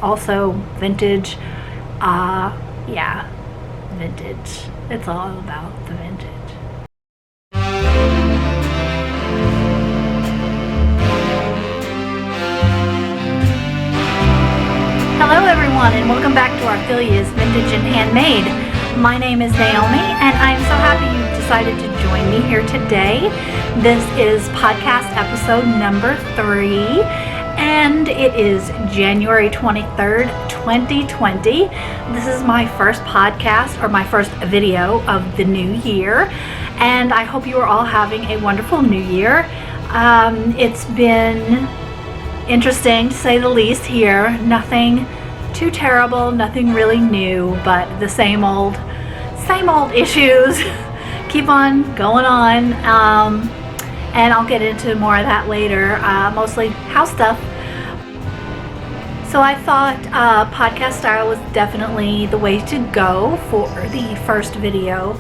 also vintage. Yeah, vintage. It's all about the vintage. Hello everyone, and welcome back to Arthelia's Vintage and Handmade. My name is Naomi, and I am so happy you decided to join me here today. This is podcast episode number 3, and it is January 23rd, 2020. This is my first podcast, or my first video of the new year, and I hope you are all having a wonderful new year. It's been interesting to say the least here. Nothing too terrible, nothing really new, but the same old issues keep on going on, and I'll get into more of that later, mostly house stuff. So I thought podcast style was definitely the way to go for the first video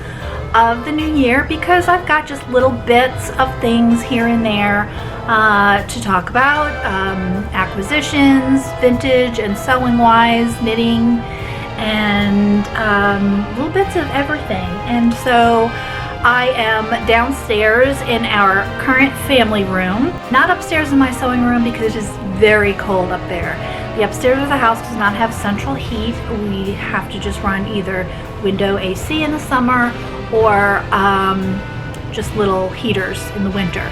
of the new year, because I've got just little bits of things here and there to talk about, acquisitions, vintage and sewing wise, knitting, and little bits of everything. And so I am downstairs in our current family room, not upstairs in my sewing room because it is very cold up there. The upstairs of the house does not have central heat. We have to just run either window AC in the summer or just little heaters in the winter,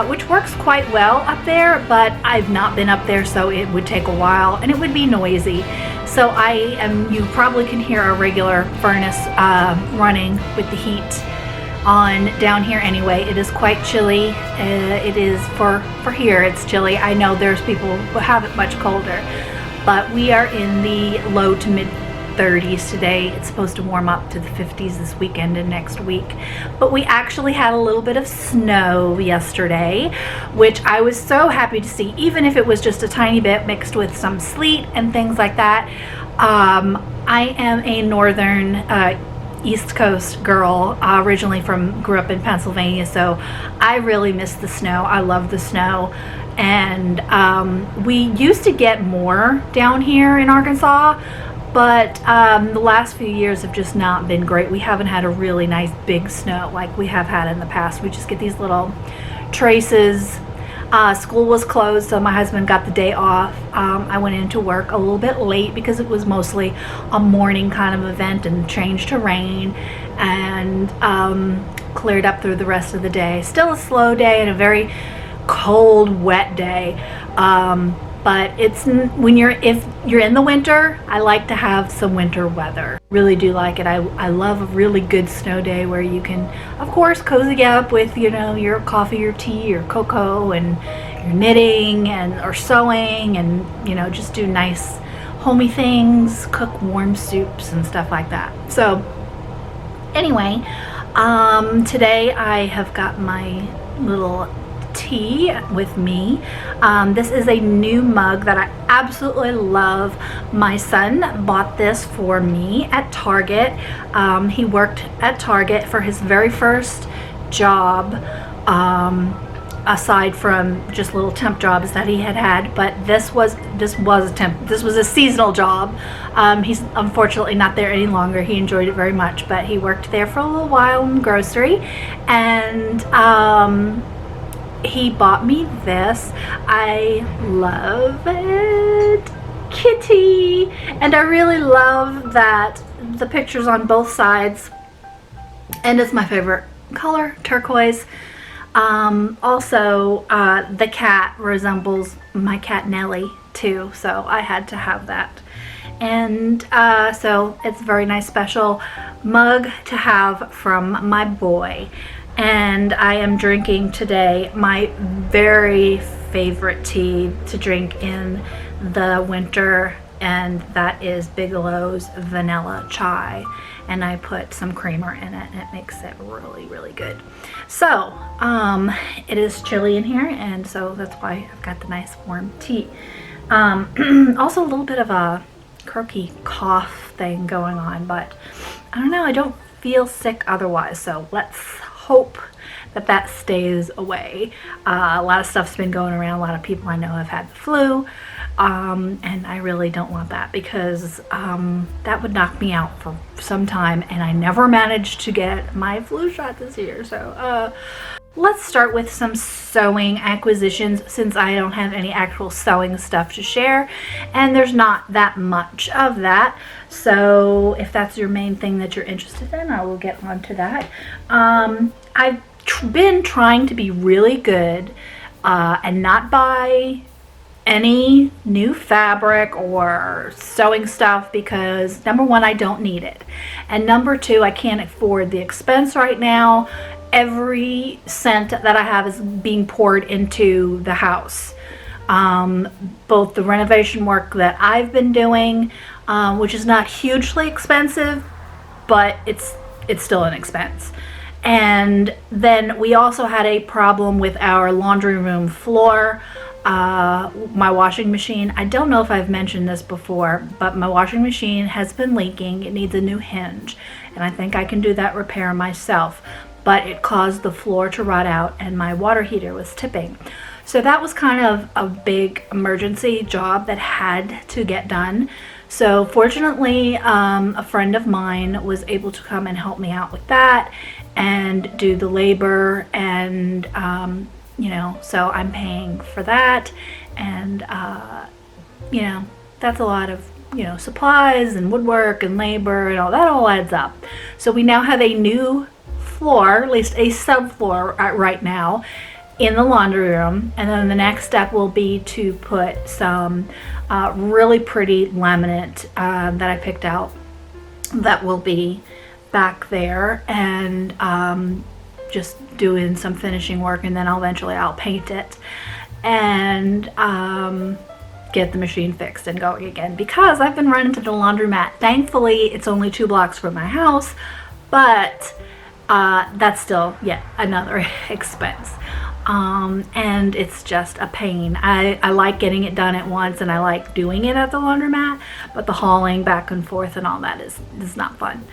which works quite well up there, but I've not been up there, so it would take a while and it would be noisy. So you probably can hear a regular furnace running with the heat on down here anyway. It is quite chilly. It is for here, it's chilly. I know there's people who have it much colder, but we are in the low to mid 30s today. It's supposed to warm up to the 50s this weekend and next week. But we actually had a little bit of snow yesterday, which I was so happy to see, even if it was just a tiny bit mixed with some sleet and things like that. I am a northern East Coast girl, originally grew up in Pennsylvania, so I really miss the snow. I love the snow. And we used to get more down here in Arkansas, but the last few years have just not been great. We haven't had a really nice big snow like we have had in the past. We just get these little traces. School was closed, so my husband got the day off. I went into work a little bit late because it was mostly a morning kind of event, and changed to rain, and cleared up through the rest of the day. Still a slow day and a very cold, wet day. But if you're in the winter, I like to have some winter weather. Really do like it. I love a really good snow day where you can, of course, cozy up with, your coffee, your tea, your cocoa, and your knitting or sewing, and, just do nice homey things, cook warm soups and stuff like that. So anyway, today I have got my little tea with me. This is a new mug that I absolutely love. My son bought this for me at Target. He worked at Target for his very first job, aside from just little temp jobs that he had, but this was a seasonal job. He's unfortunately not there any longer. He enjoyed it very much, but he worked there for a little while in grocery, and he bought me this. I love it. Kitty. And I really love that the pictures on both sides, and it's my favorite color, turquoise. Also, the cat resembles my cat Nellie too, so I had to have that. And so it's a very nice special mug to have from my boy. And I am drinking today my very favorite tea to drink in the winter, and that is Bigelow's vanilla chai, and I put some creamer in it, and it makes it really, really good. So it is chilly in here, and so that's why I've got the nice warm tea. Also a little bit of a croaky cough thing going on, but I don't know, I don't feel sick otherwise, so let's hope that stays away. A lot of stuff's been going around. A lot of people I know have had the flu, and I really don't want that, because that would knock me out for some time, and I never managed to get my flu shot this year. So let's start with some sewing acquisitions, since I don't have any actual sewing stuff to share, and there's not that much of that. So if that's your main thing that you're interested in, I will get on to that. I've been trying to be really good and not buy any new fabric or sewing stuff, because number one, I don't need it, and number two, I can't afford the expense right now. Every cent that I have is being poured into the house. Both the renovation work that I've been doing, which is not hugely expensive, but it's still an expense. And then we also had a problem with our laundry room floor. My washing machine, I don't know if I've mentioned this before, but my washing machine has been leaking. It needs a new hinge, and I think I can do that repair myself, but it caused the floor to rot out and my water heater was tipping. So that was kind of a big emergency job that had to get done. So fortunately, a friend of mine was able to come and help me out with that and do the labor, and you know, so I'm paying for that, and you know, that's a lot of, you know, supplies and woodwork and labor and all that all adds up. So we now have a new floor, at least a subfloor right now, in the laundry room, and then the next step will be to put some really pretty laminate that I picked out that will be back there, and just doing some finishing work, and then I'll paint it and get the machine fixed and going again, because I've been running to the laundromat. Thankfully, it's only 2 blocks from my house, but that's still yet another expense. And it's just a pain. I like getting it done at once, and I like doing it at the laundromat, but the hauling back and forth and all that is not fun.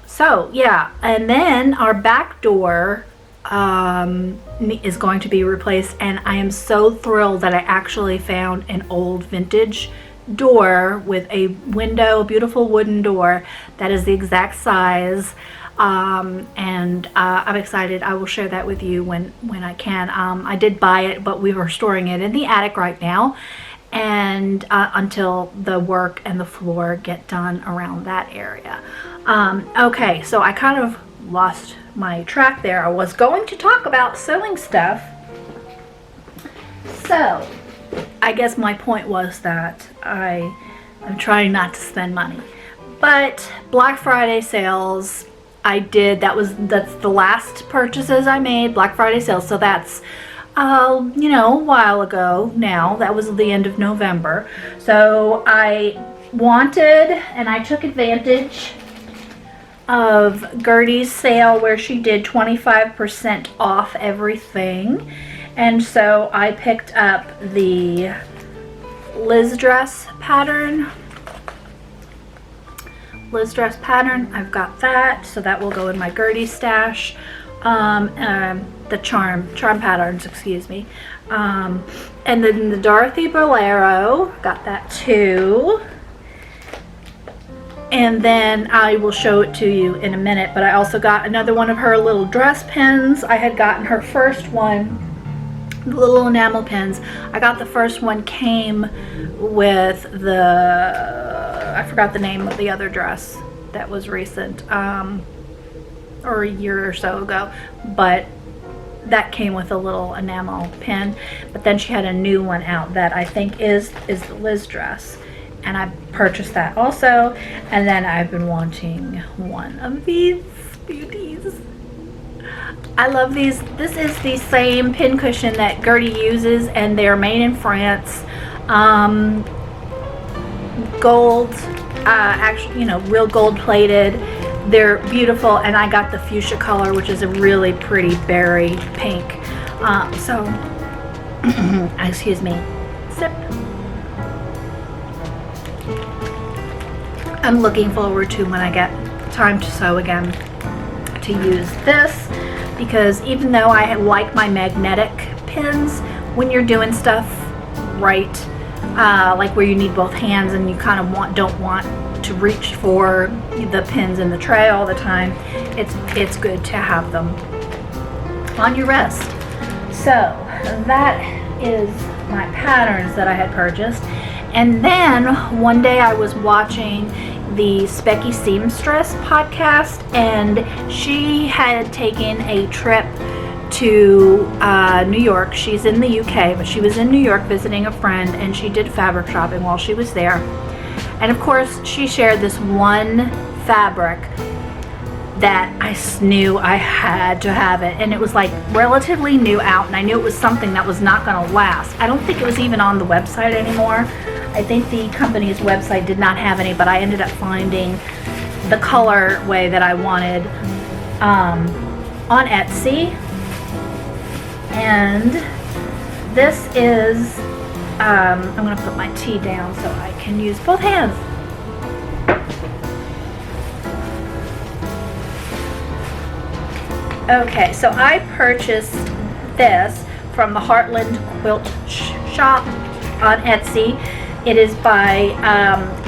So yeah, and then our back door is going to be replaced, and I am so thrilled that I actually found an old vintage door with a window, beautiful wooden door that is the exact size. And I'm excited. I will share that with you when I can. I did buy it, but we were storing it in the attic right now, and until the work and the floor get done around that area. Okay, so I kind of lost my track there. I was going to talk about sewing stuff. So I guess my point was that I am trying not to spend money, but Black Friday sales, that's the last purchases I made, Black Friday sales. So that's you know, a while ago now. That was the end of November. So I wanted, and I took advantage of Gertie's sale where she did 25% off everything. And so I picked up the Liz dress pattern. I've got that, so that will go in my Gertie stash. The charm patterns, excuse me. And then the Dorothy Bolero, got that too. And then I will show it to you in a minute, but I also got another one of her little dress pins. I had gotten her first one, the little enamel pins. I got the first one, came with the, I forgot the name of the other dress that was recent, or a year or so ago, but that came with a little enamel pin. But then she had a new one out that I think is the Liz dress, and I purchased that also. And then I've been wanting one of these beauties. I love these. This is the same pin cushion that Gertie uses, and they're made in France. Gold, actually, you know, real gold plated. They're beautiful, and I got the fuchsia color, which is a really pretty berry pink. So, excuse me, sip. I'm looking forward to when I get time to sew again to use this. because even though I like my magnetic pins, when you're doing stuff right, like where you need both hands and you kind of don't want to reach for the pins in the tray all the time, it's good to have them on your wrist. So that is my patterns that I had purchased. And then one day I was watching the Specky Seamstress podcast, and she had taken a trip to New York. She's in the UK, but she was in New York visiting a friend, and she did fabric shopping while she was there. And of course, she shared this one fabric that I knew I had to have it, and it was like relatively new out, and I knew it was something that was not going to last. I don't think it was even on the website anymore. I think the company's website did not have any, but I ended up finding the colorway that I wanted on Etsy. And this is, I'm going to put my tea down so I can use both hands. Okay, so I purchased this from the Heartland Quilt Shop on Etsy. It is by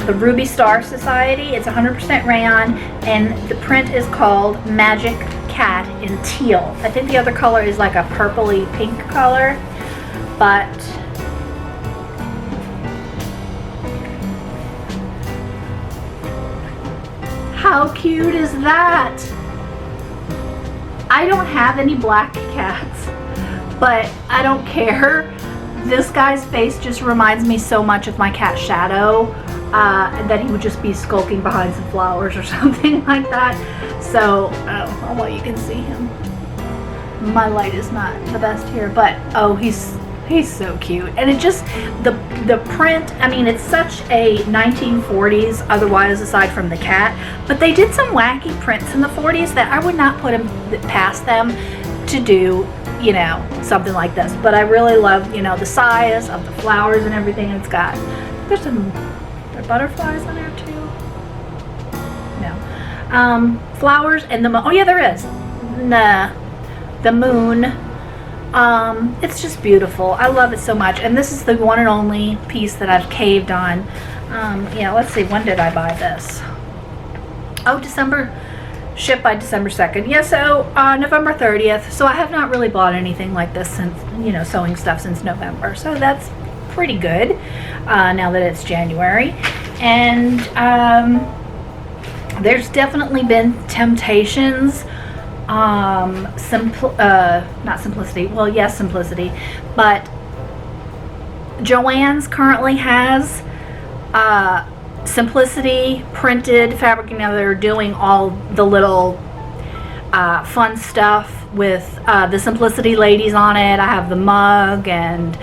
the Ruby Star Society. It's 100% rayon, and the print is called Magic Cat in teal. I think the other color is like a purpley pink color, but how cute is that? I don't have any black cats, but I don't care. This guy's face just reminds me so much of my cat Shadow, that he would just be skulking behind some flowers or something like that. So, oh, well, you can see him. My light is not the best here, but oh, he's so cute. And it just, the print, I mean, it's such a 1940s, otherwise aside from the cat, but they did some wacky prints in the 40s that I would not put them past them to do, you know, something like this. But I really love, you know, the size of the flowers and everything it's got. There's some, there are butterflies on there too. No. Flowers and the, oh yeah, there is. The moon. It's just beautiful. I love it so much. And this is the one and only piece that I've caved on. Yeah, let's see, when did I buy this? Oh, December, shipped by December 2nd. Yeah, so November 30th. So I have not really bought anything like this since, you know, sewing stuff since November. So that's pretty good now that it's January. And there's definitely been temptations. Not Simplicity, well, yes, Simplicity, but Joann's currently has Simplicity printed fabric. You know, they're doing all the little fun stuff with the Simplicity ladies on it. I have the mug, and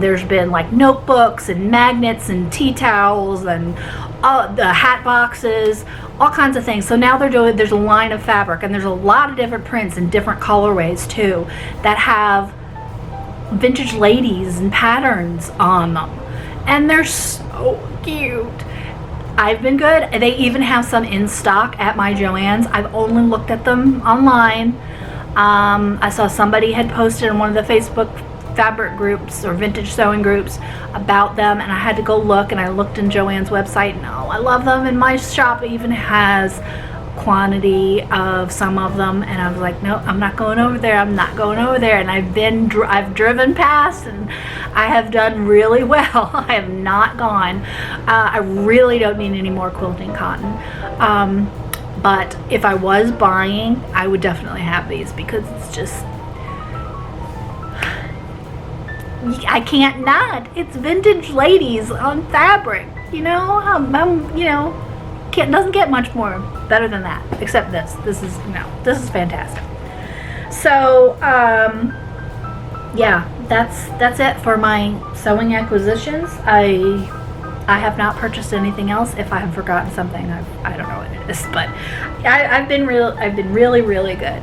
there's been like notebooks and magnets and tea towels and the hat boxes, all kinds of things. So now they're doing, there's a line of fabric, and there's a lot of different prints and different colorways too that have vintage ladies and patterns on them, and they're so cute. I've been good. They even have some in stock at my Joann's. I've only looked at them online. I saw somebody had posted in one of the Facebook fabric groups or vintage sewing groups about them, and I had to go look, and I looked in Joann's website, and oh, I love them, and my shop even has quantity of some of them, and I was like, no, I'm not going over there, I'm not going over there. And I've driven past, and I have done really well. I have not gone. I really don't need any more quilting cotton, but if I was buying, I would definitely have these, because it's just, I can't not. It's vintage ladies on fabric, you know. You know, doesn't get much more better than that, except this. This is fantastic. So, yeah, that's it for my sewing acquisitions. I have not purchased anything else. If I have forgotten something, I don't know what it is, but I've been really, really good.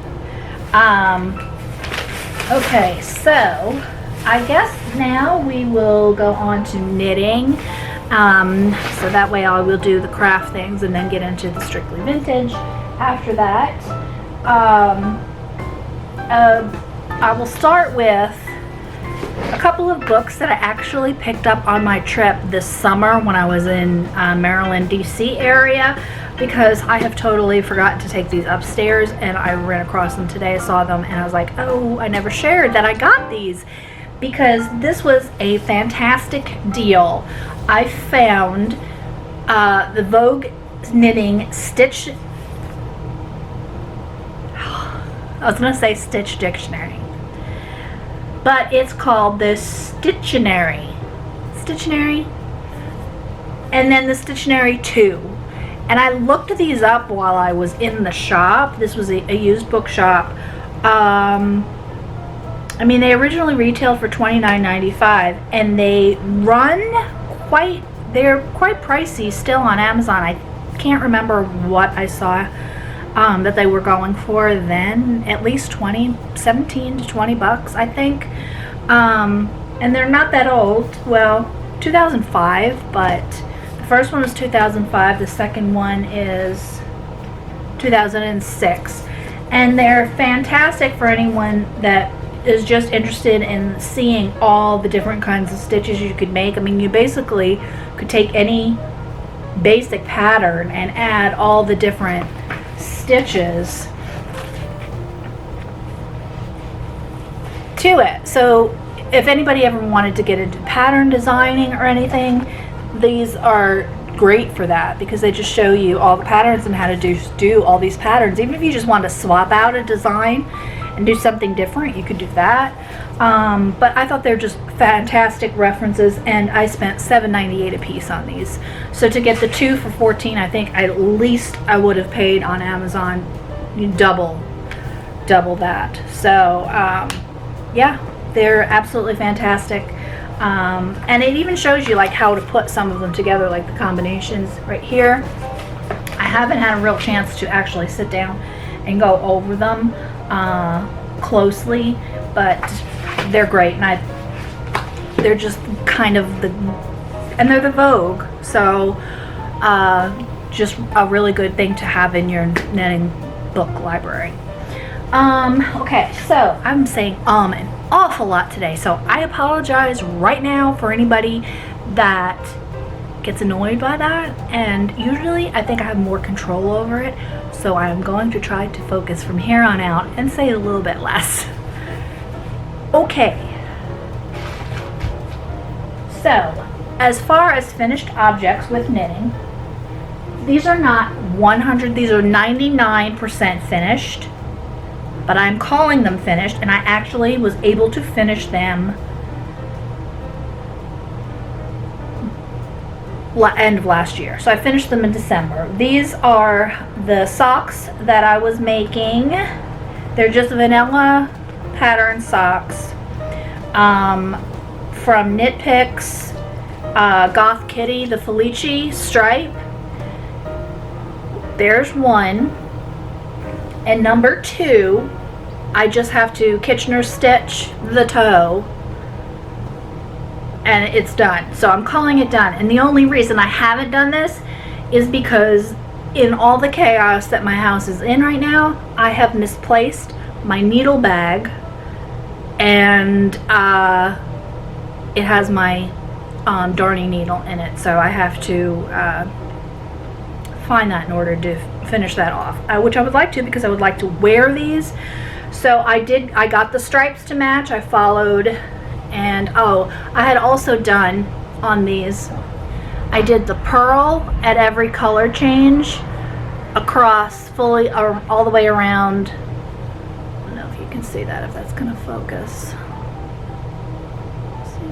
Okay, so I guess now we will go on to knitting. So that way I will do the craft things and then get into the strictly vintage after that. I will start with a couple of books that I actually picked up on my trip this summer when I was in Maryland, DC area, because I have totally forgotten to take these upstairs, and I ran across them today. I saw them and I was like, oh, I never shared that I got these, because this was a fantastic deal. I found the Vogue Knitting Stitch, I was going to say Stitch Dictionary, but it's called the Stittionary, and then the Stittionary 2. And I looked these up while I was in the shop. This was a used bookshop. I mean, they originally retailed for $29.95, and they're quite pricey still on Amazon. I can't remember what I saw that they were going for then, at least 17 to 20 bucks, I think. And they're not that old. Well, 2005, but the first one was 2005, the second one is 2006. And they're fantastic for anyone that is just interested in seeing all the different kinds of stitches you could make. I mean, you basically could take any basic pattern and add all the different stitches to it. So if anybody ever wanted to get into pattern designing or anything, these are great for that, because they just show you all the patterns and how to do all these patterns. Even if you just want to swap out a design and do something different, you could do that. But I thought they're just fantastic references, and I spent $7.98 a piece on these. So to get the two for $14, I think at least I would have paid on Amazon double that. So yeah, they're absolutely fantastic. And it even shows you like how to put some of them together, like the combinations right here. I haven't had a real chance to actually sit down and go over them closely, but they're great, and they're just kind of and they're the Vogue, so just a really good thing to have in your knitting book library. Okay, so I'm saying an awful lot today, so I apologize right now for anybody that gets annoyed by that, and usually I think I have more control over it, so I'm going to try to focus from here on out and say a little bit less. Okay, so as far as finished objects with knitting, these are not 100, these are 99% finished, but I'm calling them finished, and I actually was able to finish them end of last year. So I finished them in December. These are the socks that I was making. They're just vanilla pattern socks from Knit Picks, Goth Kitty, the Felici stripe. There's one. And number 2, I just have to Kitchener stitch the toe, and it's done. So I'm calling it done. And the only reason I haven't done this is because in all the chaos that my house is in right now, I have misplaced my needle bag, and it has my darning needle in it. So I have to find that in order to finish that off, which I would like to, because I would like to wear these. So I got the stripes to match. I followed, and I had also done on these, I did the purl at every color change across fully, or all the way around. I don't know if you can see that, if that's gonna focus. See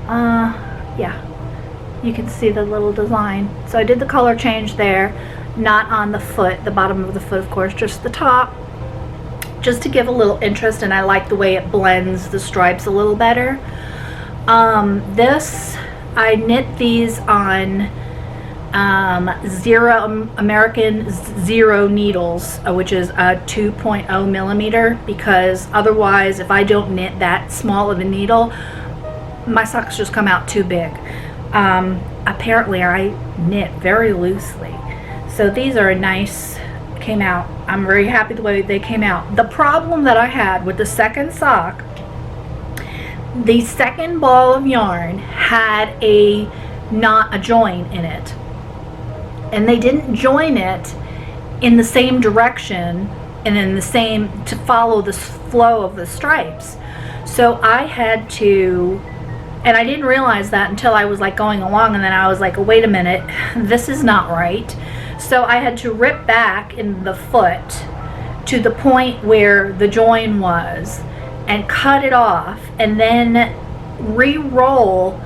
that? Yeah, you can see the little design. So I did the color change there, not on the foot, the bottom of the foot, of course, just the top, just to give a little interest, and I like the way it blends the stripes a little better. I knit these on American Zero needles, which is a 2.0 millimeter, because otherwise, if I don't knit that small of a needle, my socks just come out too big. Apparently I knit very loosely, so these are a nice, came out I'm very happy the way they came out. The problem that I had with the second sock, the second ball of yarn had not a join in it, and they didn't join it in the same direction and in the same to follow the flow of the stripes. So I had to, and I didn't realize that until I was like going along, and then I was like, oh, wait a minute, this is not right. So I had to rip back in the foot to the point where the join was and cut it off, and then re-roll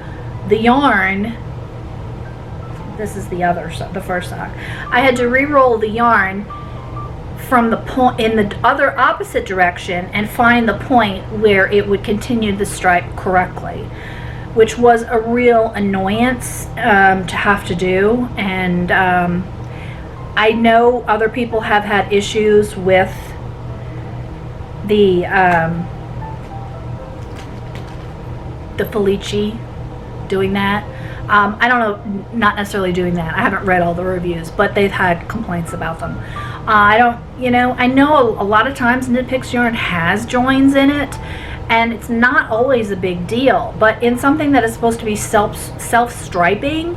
the yarn. This is the first sock. I had to re-roll the yarn from the point in the other opposite direction and find the point where it would continue the stripe correctly, which was a real annoyance to have to do. And I know other people have had issues with the Felici doing that. I don't know, not necessarily doing that. I haven't read all the reviews, but they've had complaints about them. I know a lot of times Knit Picks yarn has joins in it, and it's not always a big deal, but in something that is supposed to be self-striping,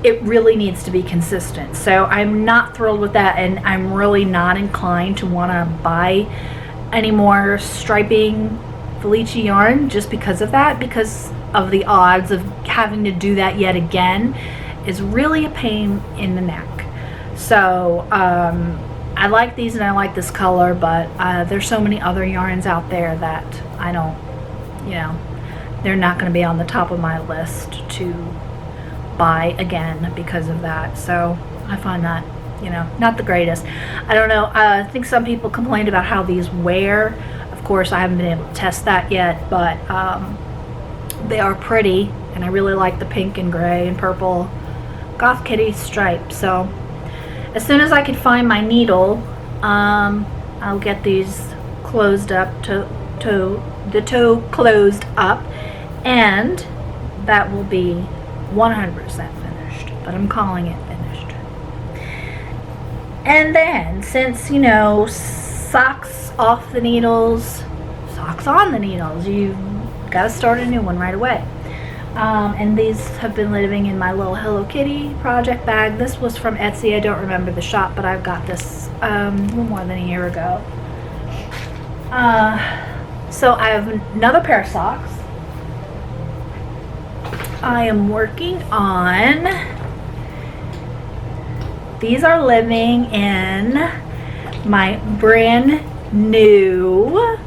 it really needs to be consistent. So I'm not thrilled with that, and I'm really not inclined to want to buy any more striping Felici yarn just because of that, because of the odds of having to do that yet again is really a pain in the neck. So I like these and I like this color, but there's so many other yarns out there that I don't, they're not going to be on the top of my list to buy again because of that. So I find that, not the greatest. I don't know. I think some people complained about how these wear. Of course, I haven't been able to test that yet, but they are pretty, and I really like the pink and gray and purple Goth Kitty stripe. So as soon as I can find my needle, I'll get these closed up the toe closed up, and that will be 100% finished, but I'm calling it finished. And then, since socks off the needles, socks on the needles, you've got to start a new one right away. And these have been living in my little Hello Kitty project bag. This was from Etsy. I don't remember the shop, but I've got this a little more than a year ago. So I have another pair of socks. I am working on, these are living in my brand new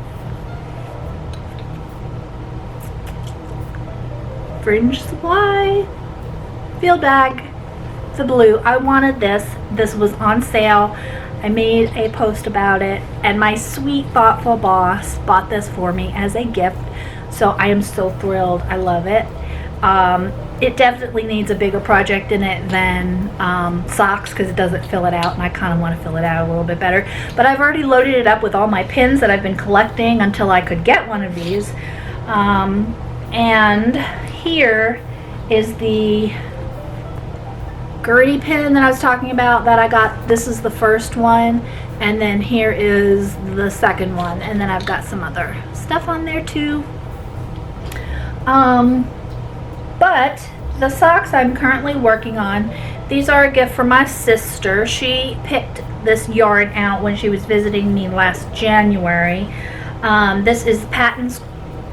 Fringe Supply field bag, the blue. I wanted this was on sale. I made a post about it, and my sweet thoughtful boss bought this for me as a gift, so I am so thrilled. I love it. It definitely needs a bigger project in it than socks, because it doesn't fill it out, and I kind of want to fill it out a little bit better. But I've already loaded it up with all my pins that I've been collecting until I could get one of these. And here is the Gertie pin that I was talking about that I got. This is the first one, and then here is the second one, and then I've got some other stuff on there too. But the socks I'm currently working on, these are a gift from my sister. She picked this yarn out when she was visiting me last January. This is Patton's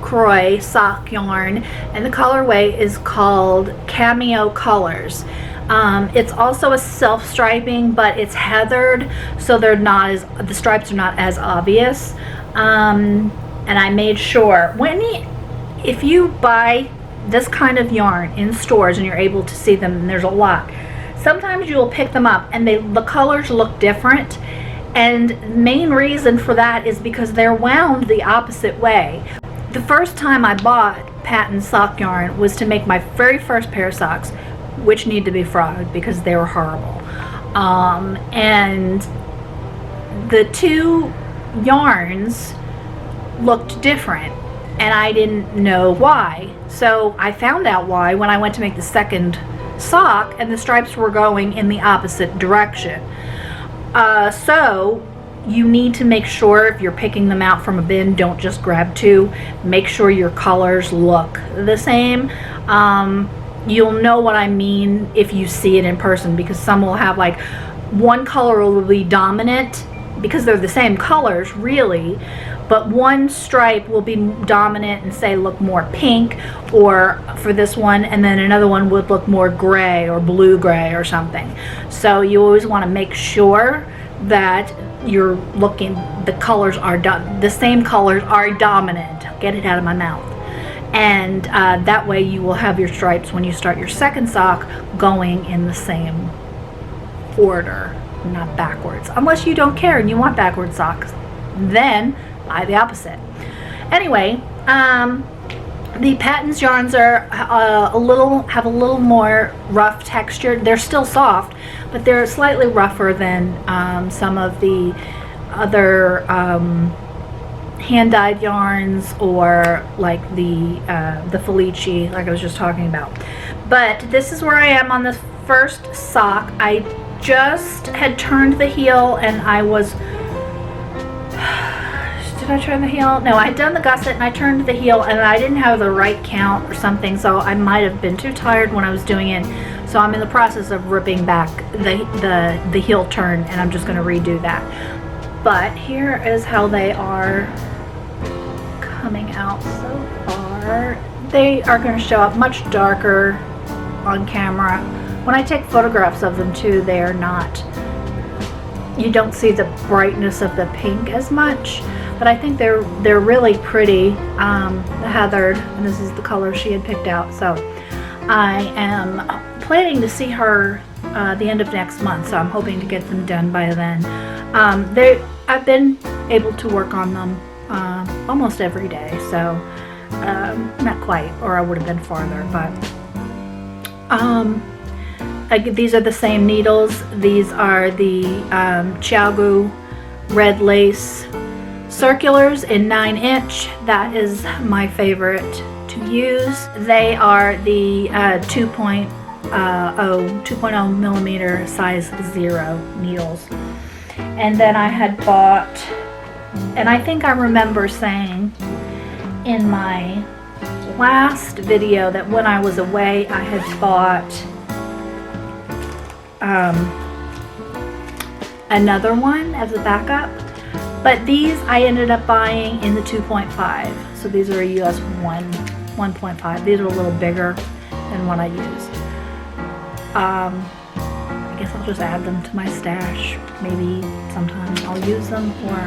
Croy sock yarn, and the colorway is called Cameo Colors. It's also a self-striping, but it's heathered, so the stripes are not as obvious. And I made sure if you buy this kind of yarn in stores and you're able to see them, and there's a lot, sometimes you will pick them up and the colors look different, and the main reason for that is because they're wound the opposite way. The first time I bought Patton sock yarn was to make my very first pair of socks, which need to be frogged because they were horrible. And the two yarns looked different, and I didn't know why. So I found out why when I went to make the second sock, and the stripes were going in the opposite direction. So you need to make sure if you're picking them out from a bin, don't just grab two. Make sure your colors look the same. You'll know what I mean if you see it in person, because some will have like one color will be dominant because they're the same colors really, but one stripe will be dominant and say look more pink, or for this one, and then another one would look more gray or blue gray or something. So you always want to make sure that you're looking, the colors are the same colors are dominant. Get it out of my mouth. And that way you will have your stripes when you start your second sock going in the same order, not backwards, unless you don't care and you want backward socks, then buy the opposite. Anyway, the Patons yarns are have a little more rough texture. They're still soft, but they're slightly rougher than some of the other hand-dyed yarns, or like the Felici, like I was just talking about. But this is where I am on this first sock. I just had turned the heel, and I was did I turn the heel? No, I had done the gusset and I turned the heel, and I didn't have the right count or something, so I might have been too tired when I was doing it. So I'm in the process of ripping back the heel turn, and I'm just going to redo that. But here is how they are coming out so far. They are going to show up much darker on camera. When I take photographs of them too, they are not, you don't see the brightness of the pink as much, but I think they're really pretty. The heathered, and this is the color she had picked out. So I am planning to see her the end of next month, so I'm hoping to get them done by then. I've been able to work on them almost every day, so not quite, or I would have been farther, but these are the same needles. These are the Chiagu red lace circulars in 9-inch. That is my favorite to use. They are the 2.0 millimeter size 0 needles. And then I had bought, and I think I remember saying in my last video that when I was away I had bought another one as a backup, but these I ended up buying in the 2.5, so these are a US 1.5. These are a little bigger than what I used. I guess I'll just add them to my stash. Maybe sometime I'll use them, or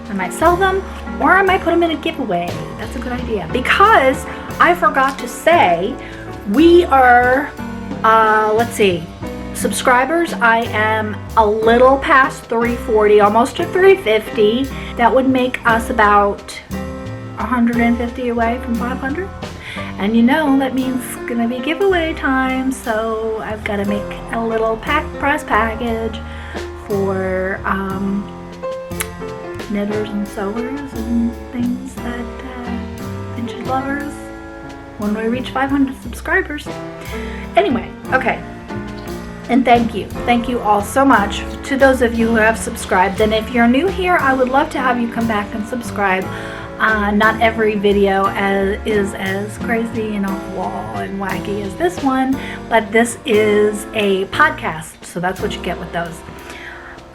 I might sell them, or I might put them in a giveaway. That's a good idea, because I forgot to say we are let's see, subscribers, I am a little past 340, almost to 350. That would make us about 150 away from 500. And you know that means it's gonna be giveaway time, so I've got to make a little prize package for knitters and sewers and things that vintage lovers when we reach 500 subscribers. Anyway, okay. And thank you all so much to those of you who have subscribed. And if you're new here, I would love to have you come back and subscribe. Not every video is as crazy and off the wall and wacky as this one, but this is a podcast, so that's what you get with those.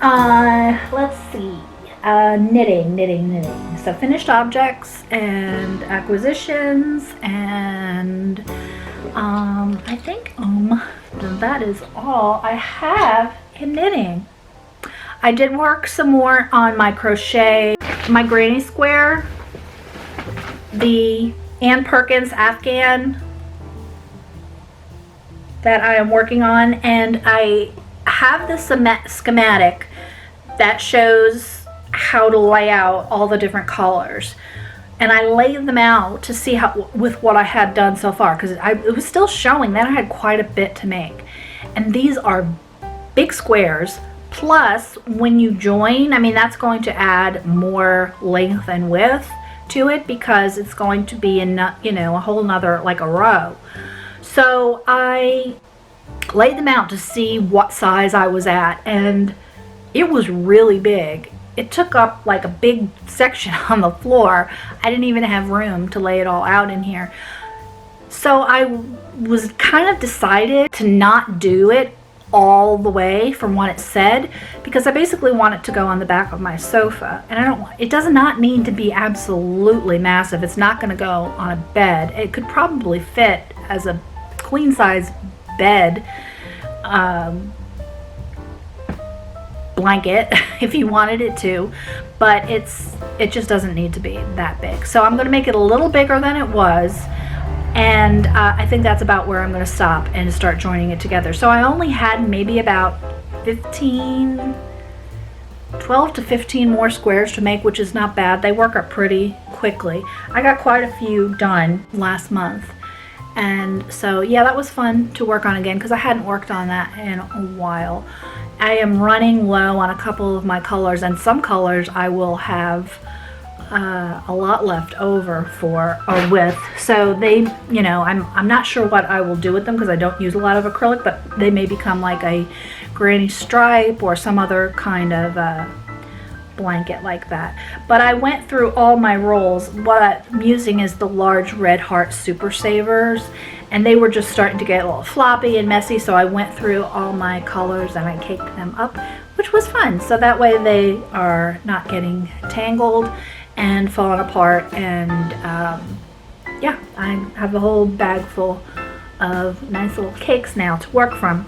Let's see, knitting. So finished objects and acquisitions, and I think that is all I have in knitting. I did work some more on my crochet, my granny square, the Ann Perkins Afghan that I am working on, and I have the schematic that shows how to lay out all the different colors, and I laid them out to see how, with what I had done so far, because it was still showing that I had quite a bit to make. And these are big squares, plus when you join, I mean, that's going to add more length and width to it, because it's going to be in, you know, a whole nother, like a row. So I laid them out to see what size I was at, and it was really big. it took up like a big section on the floor. I didn't even have room to lay it all out in here. So I was kind of decided to not do it all the way from what it said, because I basically want it to go on the back of my sofa, and it does not need to be absolutely massive. It's not going to go on a bed. It could probably fit as a queen size bed blanket if you wanted it to, but it just doesn't need to be that big. So I'm going to make it a little bigger than it was, and I think that's about where I'm going to stop and start joining it together. So I only had maybe about 12 to 15 more squares to make, which is not bad. They work up pretty quickly. I got quite a few done last month, and so yeah, that was fun to work on again because I hadn't worked on that in a while. I am running low on a couple of my colors, and some colors I will have a lot left over for or with. So they, you know, I'm not sure what I will do with them because I don't use a lot of acrylic, but they may become like a granny stripe or some other kind of blanket like that. But I went through all my rolls. What I'm using is the large Red Heart Super Savers, and they were just starting to get a little floppy and messy, so I went through all my colors and I caked them up, which was fun. So that way they are not getting tangled and falling apart, and yeah, I have a whole bag full of nice little cakes now to work from.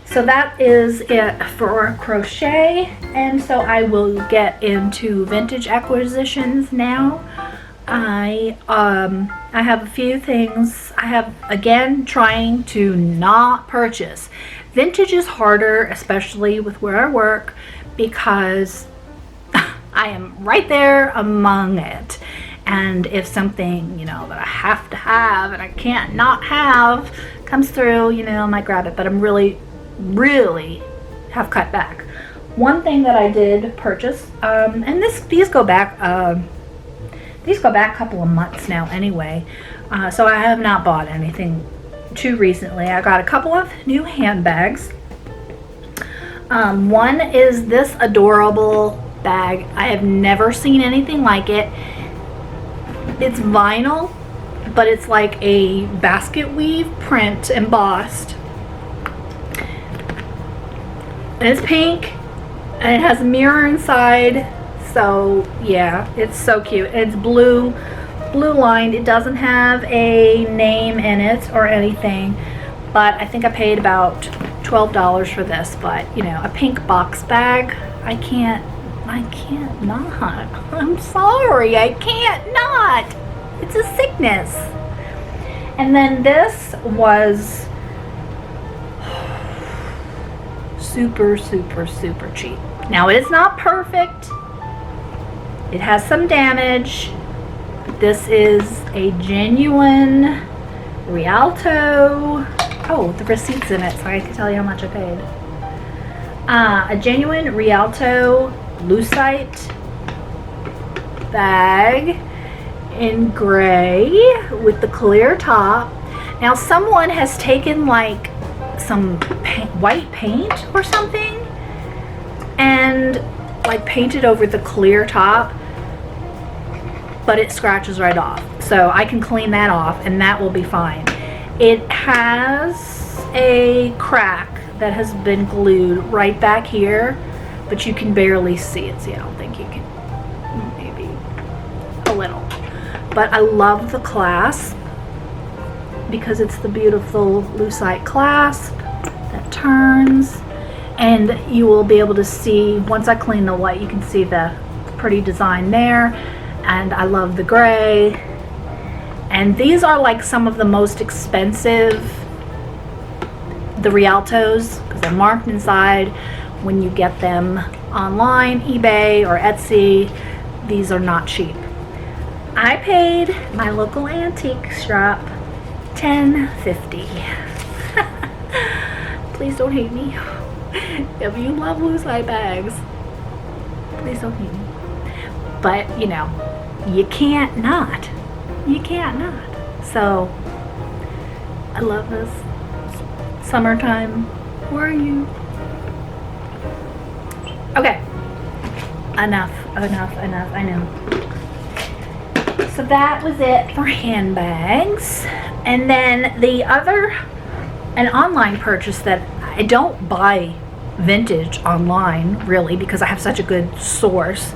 So that is it for crochet, and so I will get into vintage acquisitions now. I have a few things. I have, again, trying to not purchase. Vintage is harder, especially with where I work, because I am right there among it. And if something, you know, that I have to have and I can't not have comes through, you know, I might grab it. But I'm really have cut back. One thing that I did purchase, and these go back a couple of months now anyway, so I have not bought anything too recently. I got a couple of new handbags. One is this adorable bag. I have never seen anything like it. It's vinyl, but it's like a basket weave print embossed. And it's pink, and it has a mirror inside. So yeah, it's so cute. It's blue lined. It doesn't have a name in it or anything, but I think I paid about $12 for this. But you know, a pink box bag, I can't not. I'm sorry, I can't not. It's a sickness. And then this was super cheap. Now it is not perfect. It has some damage. This is a genuine Rialto. Oh, the receipt's in it, so I can tell you how much I paid. A genuine Rialto lucite bag in gray with the clear top. Now someone has taken like some white paint or something and like painted over the clear top, but it scratches right off. So I can clean that off and that will be fine. It has a crack that has been glued right back here, but you can barely see it. See, I don't think you can, maybe a little. But I love the clasp because it's the beautiful lucite clasp that turns, and you will be able to see, once I clean the white, you can see the pretty design there. And I love the gray. And these are like some of the most expensive, the Rialtos, because they're marked inside. When you get them online, eBay or Etsy, these are not cheap. I paid my local antique shop $10.50. Please don't hate me. If you love lucite bags, please don't hate me. But you know, you can't not. You can't not. So I love this. Summertime. Where are you? Okay, enough, I know. So that was it for handbags. And then an online purchase that I don't buy vintage online really because I have such a good source,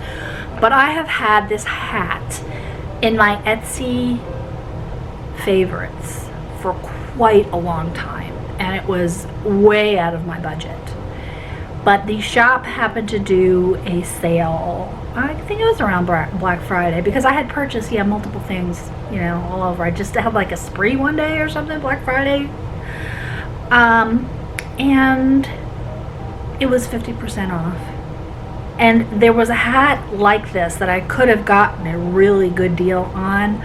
but I have had this hat in my Etsy favorites for quite a long time, and it was way out of my budget. But the shop happened to do a sale. I think it was around Black Friday, because I had purchased multiple things, all over. I just had like a spree one day or something, Black Friday. And it was 50% off. And there was a hat like this that I could have gotten a really good deal on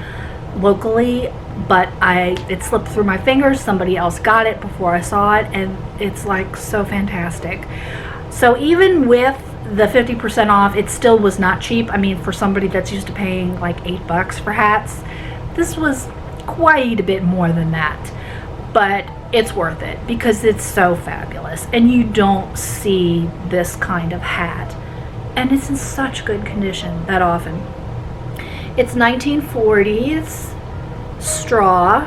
locally, but it slipped through my fingers. Somebody else got it before I saw it, and it's like so fantastic. So even with the 50% off, it still was not cheap. I mean, for somebody that's used to paying like $8 for hats, this was quite a bit more than that. But it's worth it because it's so fabulous, and you don't see this kind of hat, and it's in such good condition that often. It's 1940s straw.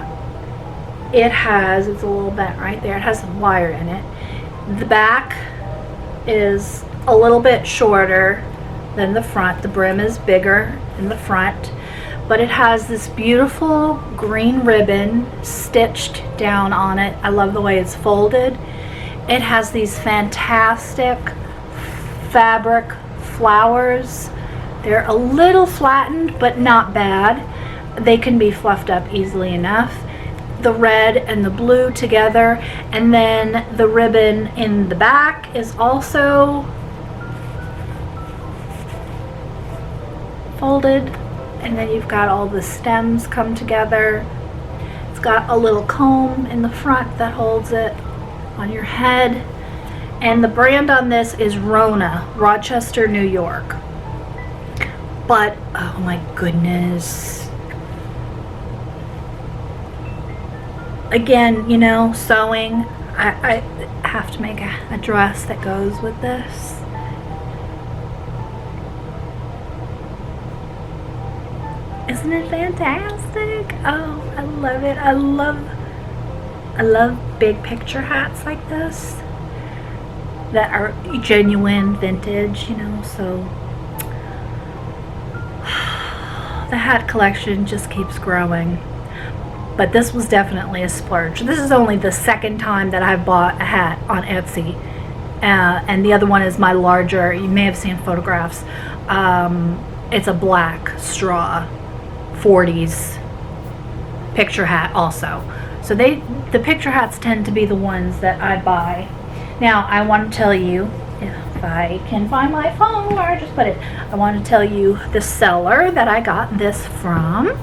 It's a little bent right there. It has some wire in it. The back is a little bit shorter than the front. The brim is bigger in the front, but it has this beautiful green ribbon stitched down on it. I love the way it's folded. It has these fantastic fabric flowers. They're a little flattened, but not bad. They can be fluffed up easily enough. The red and the blue together, and then the ribbon in the back is also folded, and then you've got all the stems come together. It's got a little comb in the front that holds it on your head, and the brand on this is Rona, Rochester, New York. But oh my goodness, again, sewing, I have to make a dress that goes with this. Isn't it fantastic? Oh, I love it. I love big picture hats like this that are genuine vintage, so the hat collection just keeps growing. But this was definitely a splurge. This is only the second time that I've bought a hat on Etsy, and the other one is my larger, you may have seen photographs, it's a black straw 40s picture hat also. So the picture hats tend to be the ones that I buy. Now I want to tell you, if I can find my phone where I just put it, I want to tell you the seller that I got this from.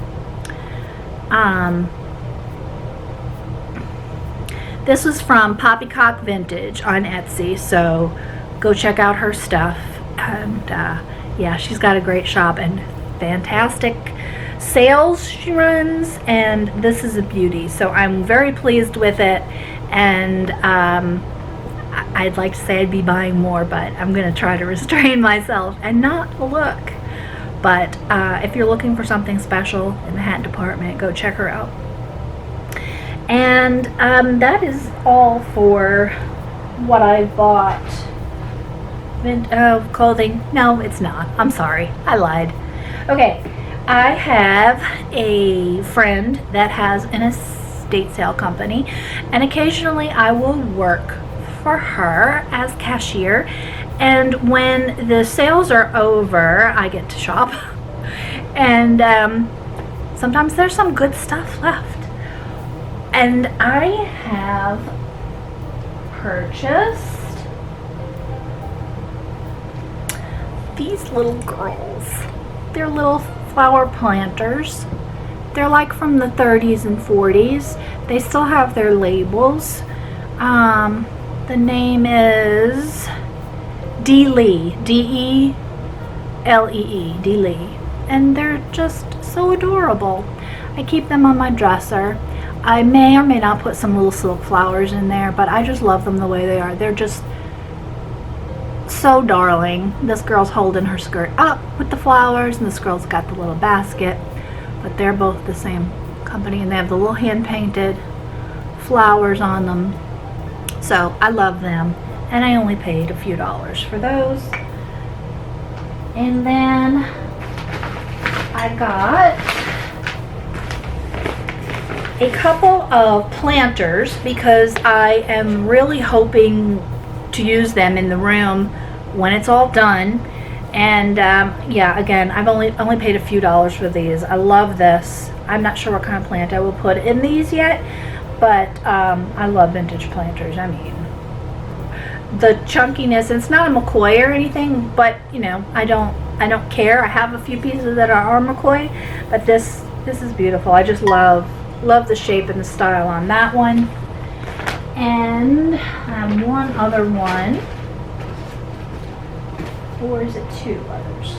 This was from Poppycock Vintage on Etsy, so go check out her stuff. And yeah, she's got a great shop and fantastic sales she runs, and this is a beauty. So I'm very pleased with it, and I'd like to say I'd be buying more, but I'm going to try to restrain myself and not look. But if you're looking for something special in the hat department, go check her out. And that is all for what I bought. Clothing. No, it's not. I'm sorry. I lied. Okay, I have a friend that has an estate sale company, and occasionally I will work for her as cashier. And when the sales are over, I get to shop. And sometimes there's some good stuff left. And I have purchased these little girls. They're little flower planters. They're like from the 30s and 40s. They still have their labels. The name is D-Lee, D-E-L-E-E, D-Lee. And they're just so adorable. I keep them on my dresser. I may or may not put some little silk flowers in there, but I just love them the way they are. They're just so darling. This girl's holding her skirt up with the flowers, and this girl's got the little basket, but they're both the same company, and they have the little hand-painted flowers on them. So I love them, and I only paid a few dollars for those. And then I got a couple of planters because I am really hoping to use them in the room when it's all done. And yeah, again, I've only paid a few dollars for these. I love this. I'm not sure what kind of plant I will put in these yet, but I love vintage planters. I mean, the chunkiness, and it's not a McCoy or anything, but you know, I don't care. I have a few pieces that are McCoy, but this is beautiful. I just love the shape and the style on that one. And I have one other one, or is it two others?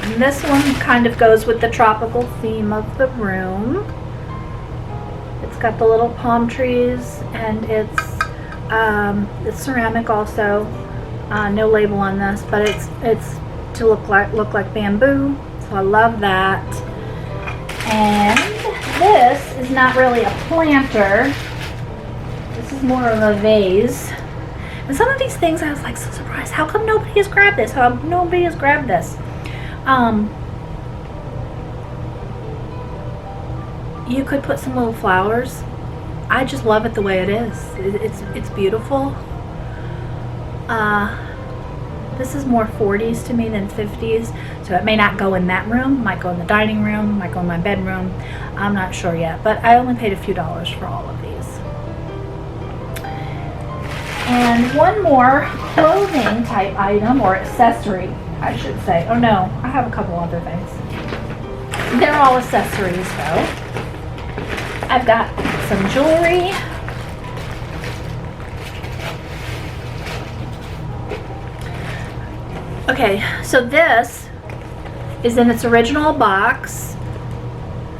And this one kind of goes with the tropical theme of the room. It's got the little palm trees, and it's ceramic also. No label on this, but it's to look like bamboo. So I love that. And this is not really a planter. This is more of a vase. And some of these things I was like so surprised. How come nobody has grabbed this? How come nobody has grabbed this? You could put some little flowers. I just love it the way it is. It's beautiful. This is more 40s to me than 50s, so it may not go in that room. Might go in the dining room, might go in my bedroom. I'm not sure yet, but I only paid a few dollars for all of these. And one more clothing type item, or accessory, I should say. Oh no, I have a couple other things. They're all accessories though. I've got some jewelry. Okay, so this is in its original box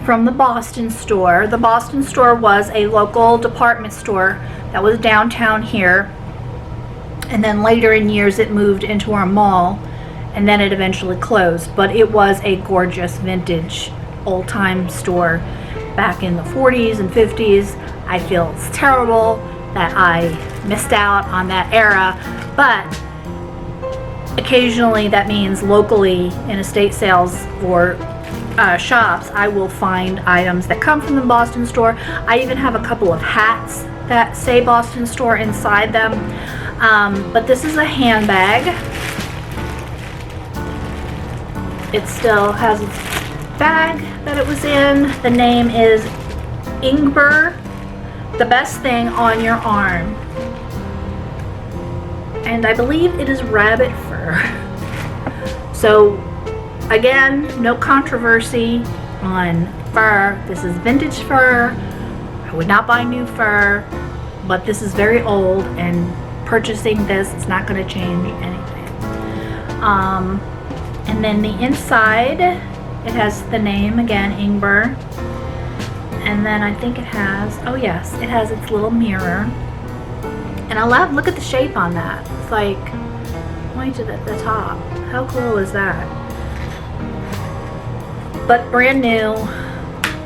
from the Boston store. The Boston store was a local department store that was downtown here, and then later in years it moved into our mall, and then it eventually closed. But it was a gorgeous vintage old-time store back in the 40s and 50s. I feel it's terrible that I missed out on that era, but occasionally that means locally in estate sales or shops, I will find items that come from the Boston store. I even have a couple of hats that say Boston store inside them. But this is a handbag. It still has its bag that it was in. The name is Ingber, the best thing on your arm. And I believe it is rabbit fur. So again, no controversy on fur. This is vintage fur. I would not buy new fur, but this is very old, and purchasing this is not going to change anything. And then the inside, it has the name again, Ingber. And then I think it has, oh yes, it has its little mirror. And I love, look at the shape on that. It's like pointed at the top. How cool is that? But brand new.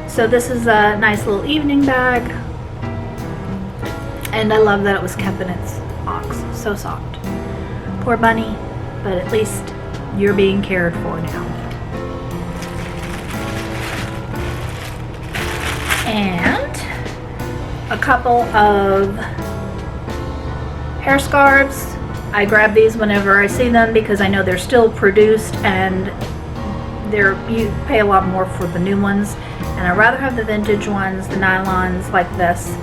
So this is a nice little evening bag. And I love that it was kept in its box. So soft. Poor bunny, but at least you're being cared for now. And a couple of hair scarves. I grab these whenever I see them because I know they're still produced, and you pay a lot more for the new ones, and I'd rather have the vintage ones, the nylons like this.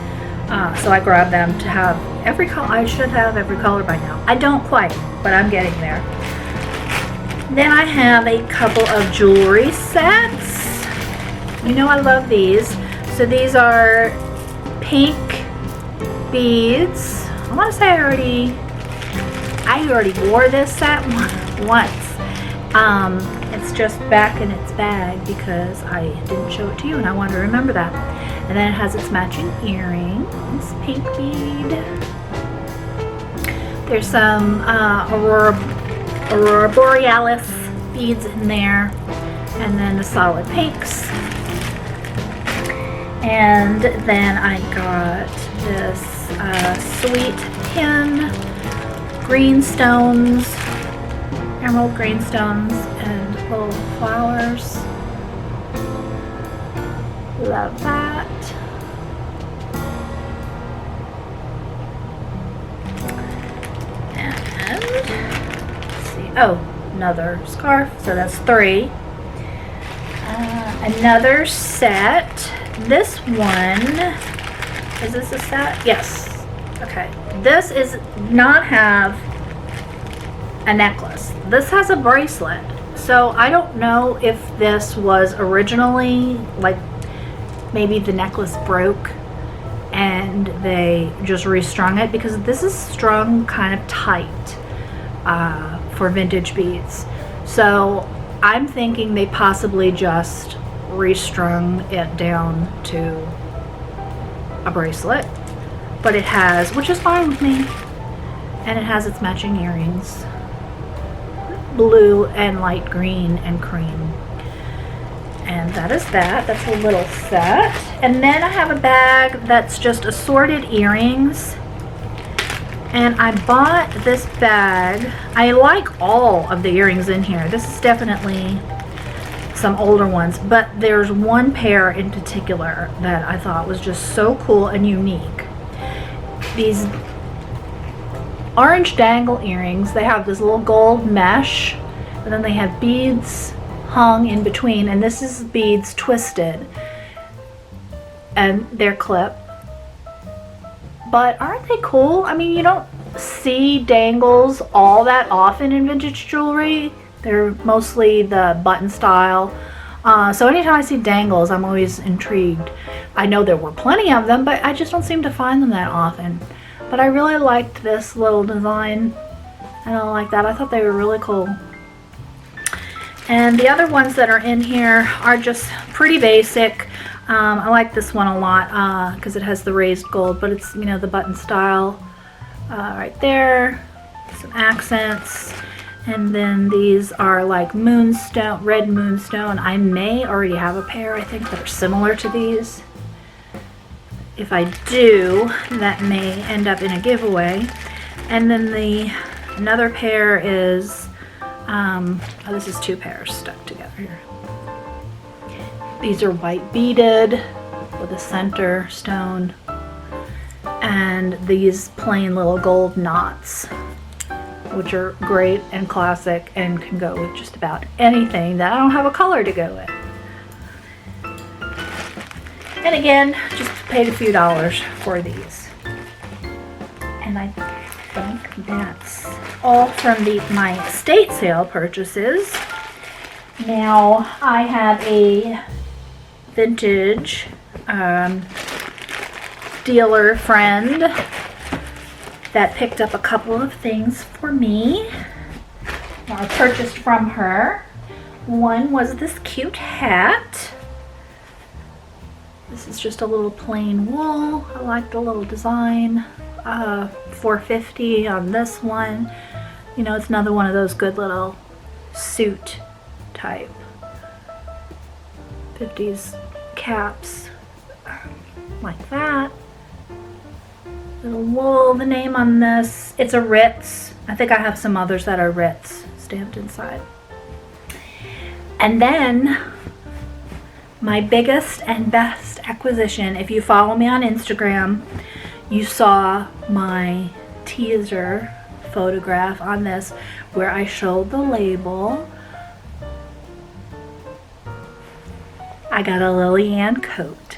So I grab them to have every color. I should have every color by now. I don't quite, but I'm getting there. Then I have a couple of jewelry sets. You know I love these. So these are pink beads. I want to say I already wore this set once. it's just back in its bag because I didn't show it to you and I wanted to remember that. And then it has its matching earrings, pink bead. There's some Aurora Borealis beads in there, and then the solid pinks. And then I got this sweet pin, green stones, emerald green stones, and little flowers. Love that. And let's see. Oh, another scarf. So that's 3. Another set. This one, is this a set? Yes. Okay. This is not have a necklace. This has a bracelet. So I don't know if this was originally, like, maybe the necklace broke and they just restrung it, because this is strung kind of tight for vintage beads. So I'm thinking they possibly just restrung it down to a bracelet, but it has, which is fine with me, and it has its matching earrings, blue and light green and cream. And that is that. That's a little set. And then I have a bag that's just assorted earrings. And I bought this bag. I like all of the earrings in here. This is definitely some older ones, but there's one pair in particular that I thought was just so cool and unique. These orange dangle earrings. They have this little gold mesh, and then they have beads hung in between, and this is beads twisted, and they're clip. But aren't they cool? I mean, you don't see dangles all that often in vintage jewelry. They're mostly the button style. So anytime I see dangles, I'm always intrigued. I know there were plenty of them, but I just don't seem to find them that often. But I really liked this little design, and I like that. I thought they were really cool. And the other ones that are in here are just pretty basic. I like this one a lot because it has the raised gold, but it's, you know, the button style right there. Some accents. And then these are like moonstone, red moonstone. I may already have a pair, I think, that are similar to these. If I do, that may end up in a giveaway. And then another pair is, oh, this is 2 pairs stuck together here. These are white beaded with a center stone, and these plain little gold knots, which are great and classic and can go with just about anything that I don't have a color to go with. And again, just paid a few dollars for these. And I think that's all from my estate sale purchases. Now I have a vintage dealer friend that picked up a couple of things for me. I purchased from her. One was this cute hat. This is just a little plain wool. I like the little design. $4.50 on this one. You know, it's another one of those good little suit type 50s caps, like that. Little wool. The name on this, it's a Ritz. I think I have some others that are Ritz stamped inside. And then my biggest and best acquisition, if you follow me on Instagram, you saw my teaser photograph on this where I showed the label. I got a Lillian coat,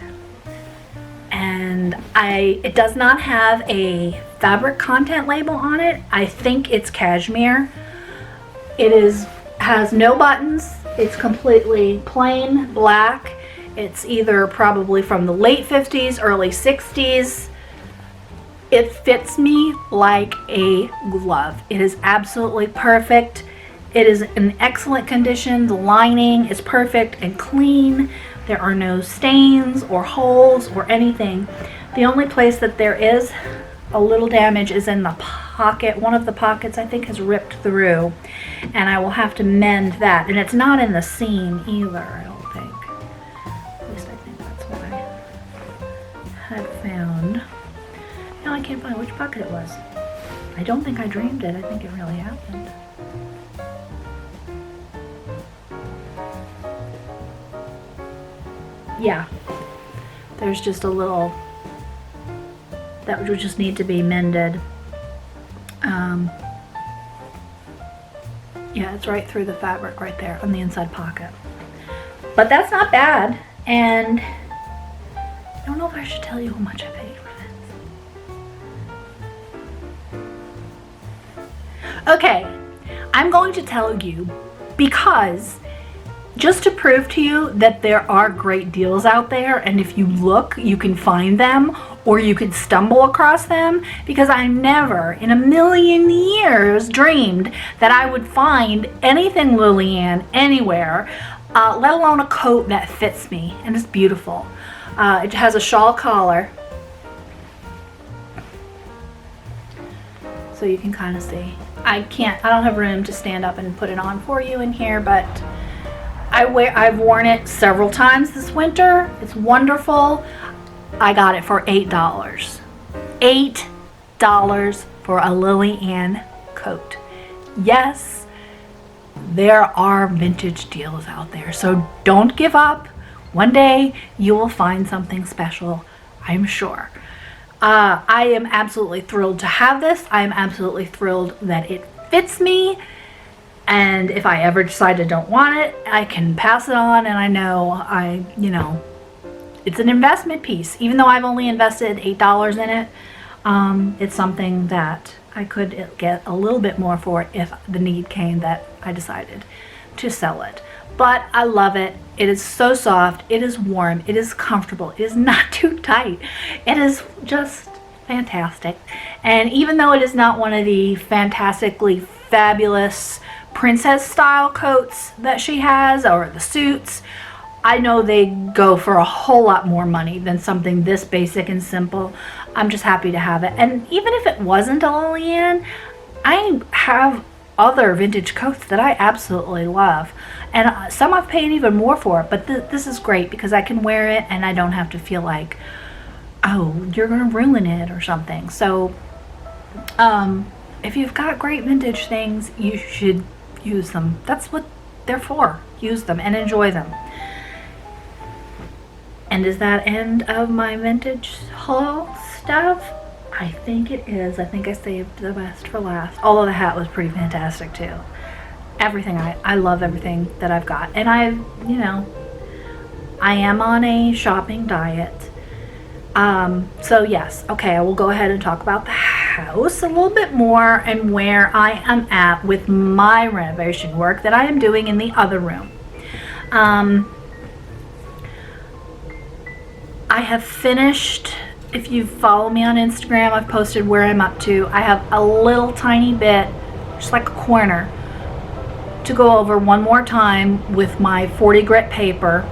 and it does not have a fabric content label on it. I think it's cashmere. It has no buttons. It's completely plain black. It's either probably from the late 50s, early 60s. It fits me like a glove. It is absolutely perfect, It is in excellent condition. The lining is perfect and clean. There are no stains or holes or anything. The only place that there is a little damage is in the pocket. One of the pockets, I think, has ripped through, and I will have to mend that. And it's not in the seam either, I don't think. At least I think that's what I had found. Now I can't find which pocket it was. I don't think I dreamed it. I think it really happened. Yeah, there's just a little that would just need to be mended. Yeah, it's right through the fabric right there on the inside pocket. But that's not bad, and I don't know if I should tell you how much I paid for this. Okay, I'm going to tell you because just to prove to you that there are great deals out there, and if you look, you can find them, or you could stumble across them, because I never in a million years dreamed that I would find anything Lillian anywhere, let alone a coat that fits me, and it's beautiful. It has a shawl collar, so you can kind of see. I don't have room to stand up and put it on for you in here, but I've worn it several times this winter. It's wonderful. I got it for $8. $8 for a Lillian coat. Yes, there are vintage deals out there, so don't give up. One day you will find something special, I'm sure. I am absolutely thrilled to have this. I am absolutely thrilled that it fits me. And if I ever decide I don't want it, I can pass it on, and I know it's an investment piece. Even though I've only invested $8 in it, it's something that I could get a little bit more for if the need came that I decided to sell it. But I love it. It is so soft. It is warm. It is comfortable. It is not too tight. It is just fantastic. And even though it is not one of the fantastically fabulous princess style coats that she has, or the suits, I know they go for a whole lot more money than something this basic and simple. I'm just happy to have it. And even if it wasn't a Lillian, I have other vintage coats that I absolutely love, and some I've paid even more for, but this is great because I can wear it and I don't have to feel like, oh, you're gonna ruin it or something. So if you've got great vintage things, you should use them. That's what they're for. Use them and enjoy them. And is that end of my vintage haul stuff? I think it is. I think I saved the best for last. Although the hat was pretty fantastic too. Everything, I love everything that I've got. And I am on a shopping diet. So yes, okay, I will go ahead and talk about the house a little bit more and where I am at with my renovation work that I am doing in the other room. I have finished, if you follow me on Instagram, I've posted where I'm up to. I have a little tiny bit, just like a corner, to go over one more time with my 40 grit paper.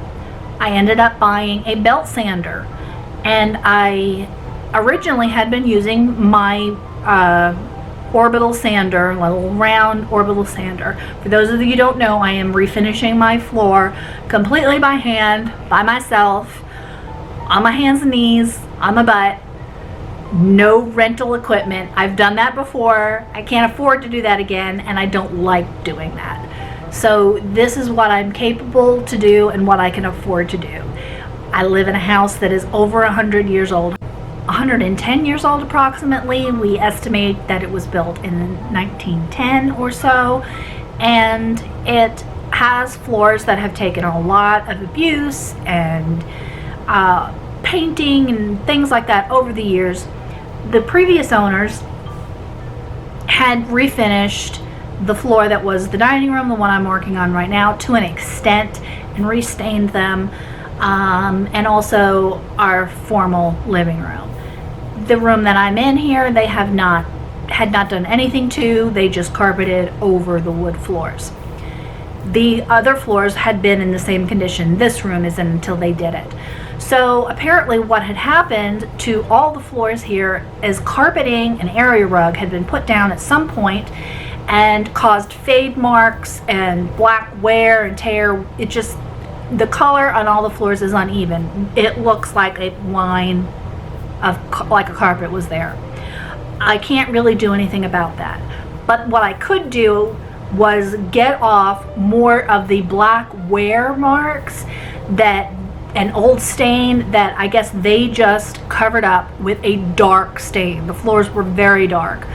I ended up buying a belt sander, and I originally had been using my orbital sander, little round orbital sander. For those of you who don't know, I am refinishing my floor completely by hand, by myself, on my hands and knees, on my butt. No rental equipment. I've done that before. I can't afford to do that again, and I don't like doing that. So this is what I'm capable to do and what I can afford to do. I live in a house that is over 100 years old. 110 years old approximately. We estimate that it was built in 1910 or so, and it has floors that have taken a lot of abuse and painting and things like that over the years. The previous owners had refinished the floor that was the dining room, the one I'm working on right now, to an extent, and restained them, and also our formal living room. The room that I'm in here, they have not had not done anything to. They just carpeted over the wood floors. The other floors had been in the same condition this room is in until they did it. So apparently what had happened to all the floors here is carpeting and area rug had been put down at some point and caused fade marks and black wear and tear. It just, the color on all the floors is uneven. It looks like a line of, like a carpet was there. I can't really do anything about that. But what I could do was get off more of the black wear marks that an old stain that I guess they just covered up with a dark stain. The floors were very dark.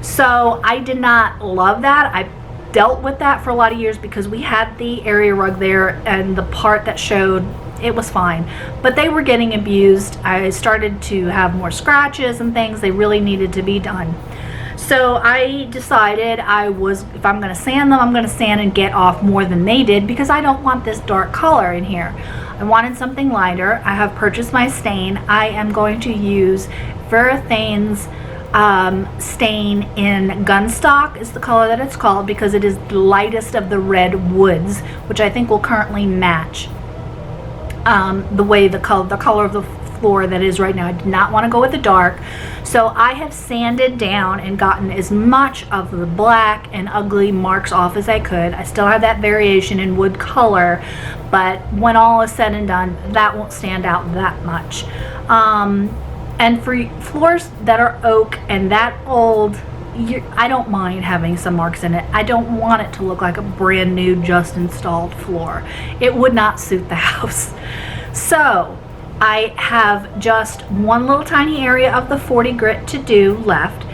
So I did not love that. I dealt with that for a lot of years because we had the area rug there and the part that showed, it was fine. But they were getting abused. I started to have more scratches and things. They really needed to be done. So I decided if I'm going to sand them, I'm going to sand and get off more than they did because I don't want this dark color in here. I wanted something lighter. I have purchased my stain. I am going to use Verethane's stain in Gunstock is the color that it's called because it is the lightest of the red woods, which I think will currently match the color of the floor that is right now. I did not want to go with the dark, so I have sanded down and gotten as much of the black and ugly marks off as I could. I still have that variation in wood color, but when all is said and done, that won't stand out that much. And for floors that are oak and that old, I don't mind having some marks in it. I don't want it to look like a brand new just installed floor. It would not suit the house. So I have just one little tiny area of the 40 grit to do left.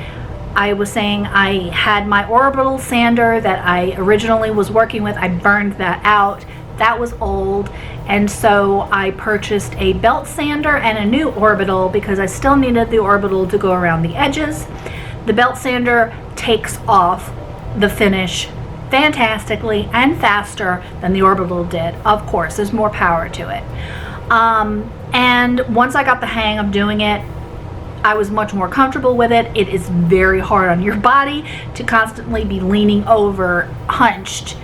I was saying I had my orbital sander that I originally was working with. I burned that out. That was old, and so I purchased a belt sander and a new orbital because I still needed the orbital to go around the edges. The belt sander takes off the finish fantastically and faster than the orbital did. Of course, there's more power to it. And once I got the hang of doing it, I was much more comfortable with it. It is very hard on your body to constantly be leaning over, hunched,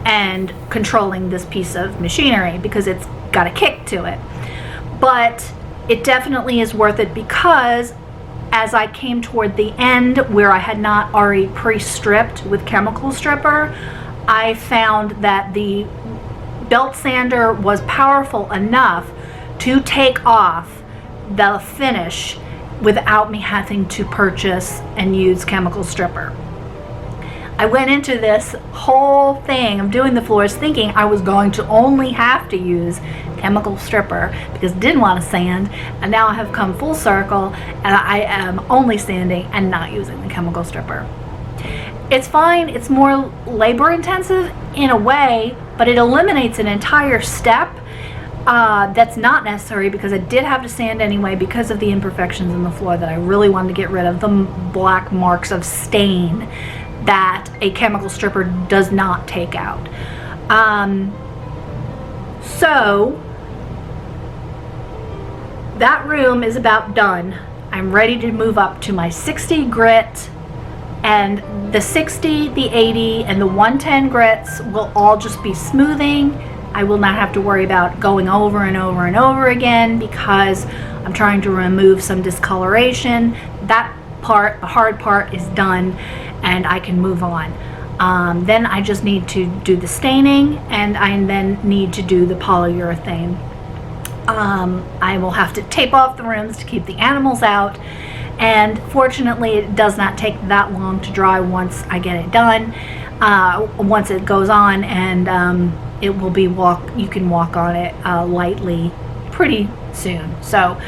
and controlling this piece of machinery because it's got a kick to it. But it definitely is worth it because as I came toward the end where I had not already pre-stripped with chemical stripper, I found that the belt sander was powerful enough to take off the finish without me having to purchase and use chemical stripper. I went into this whole thing of doing the floors thinking I was going to only have to use chemical stripper because I didn't want to sand, and now I have come full circle and I am only sanding and not using the chemical stripper. It's fine. It's more labor intensive in a way, but it eliminates an entire step that's not necessary because I did have to sand anyway because of the imperfections in the floor that I really wanted to get rid of, the black marks of stain that a chemical stripper does not take out. So that room is about done. I'm ready to move up to my 60 grit, and the 60, the 80, and the 110 grits will all just be smoothing. I will not have to worry about going over and over and over again because I'm trying to remove some discoloration. That part, the hard part, is done and I can move on. Then I just need to do the staining, and I then need to do the polyurethane. I will have to tape off the rooms to keep the animals out, and fortunately it does not take that long to dry once I get it done. Once it goes on, and it will be you can walk on it lightly pretty soon. So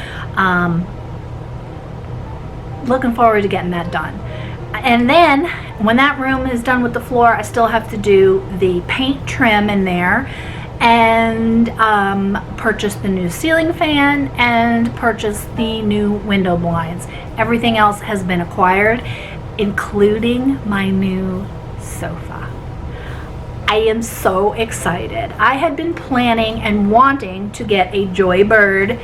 looking forward to getting that done. And then when that room is done with the floor, I still have to do the paint trim in there, and purchase the new ceiling fan and purchase the new window blinds. Everything else has been acquired, including my new sofa. I am so excited. I had been planning and wanting to get a Joybird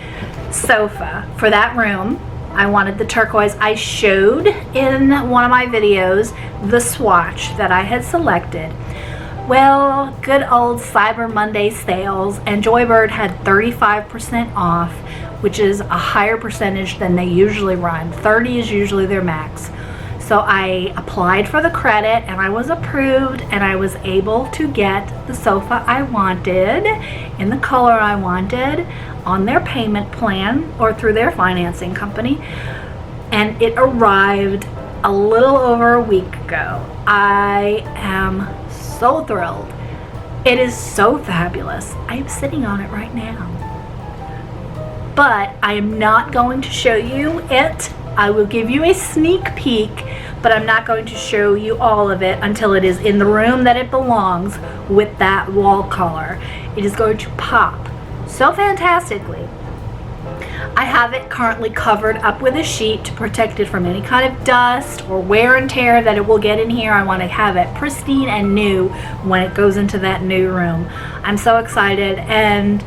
sofa for that room. I wanted the turquoise. I showed in one of my videos the swatch that I had selected. Well, good old Cyber Monday sales, and Joybird had 35% off, which is a higher percentage than they usually run. 30 is usually their max. So I applied for the credit and I was approved, and I was able to get the sofa I wanted in the color I wanted on their payment plan or through their financing company, and it arrived a little over a week ago. I am so thrilled. It is so fabulous. I am sitting on it right now. But I am not going to show you it. I will give you a sneak peek, but I'm not going to show you all of it until it is in the room that it belongs with that wall color. It is going to pop so fantastically. I have it currently covered up with a sheet to protect it from any kind of dust or wear and tear that it will get in here. I want to have it pristine and new when it goes into that new room. I'm so excited, and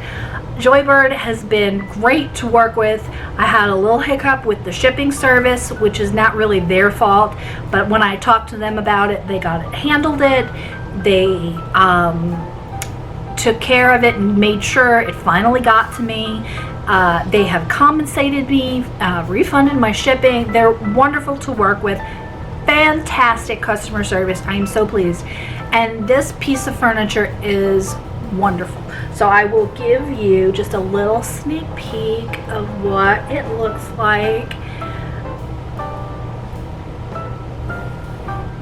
Joybird has been great to work with. I had a little hiccup with the shipping service, which is not really their fault, but when I talked to them about it, they handled it. They took care of it and made sure it finally got to me. They have compensated me, refunded my shipping. They're wonderful to work with. Fantastic customer service. I am so pleased. And this piece of furniture is wonderful. So I will give you just a little sneak peek of what it looks like.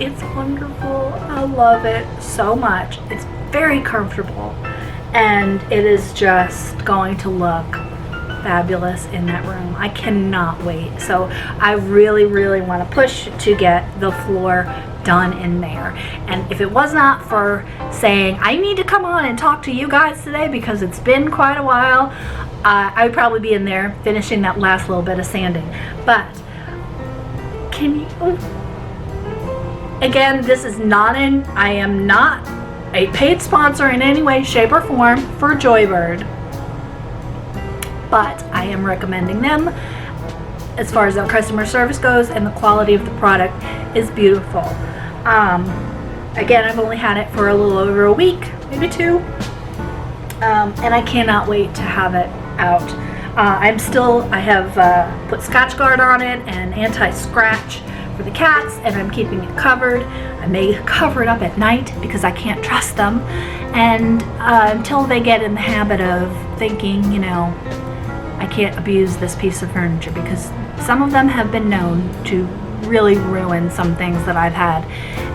It's wonderful. I love it so much. It's very comfortable, and it is just going to look fabulous in that room. I cannot wait. So I really, really want to push to get the floor done in there. And if it was not for saying I need to come on and talk to you guys today because it's been quite a while, I would probably be in there finishing that last little bit of sanding. But can you, again, this is not I am not a paid sponsor in any way, shape, or form for Joybird, but I am recommending them as far as their customer service goes, and the quality of the product is beautiful. Again, I've only had it for a little over a week, maybe 2, and I cannot wait to have it out. I have put Scotch Guard on it and anti-scratch for the cats, and I'm keeping it covered. I may cover it up at night because I can't trust them, and until they get in the habit of thinking, you know, I can't abuse this piece of furniture, because some of them have been known to really ruin some things that I've had.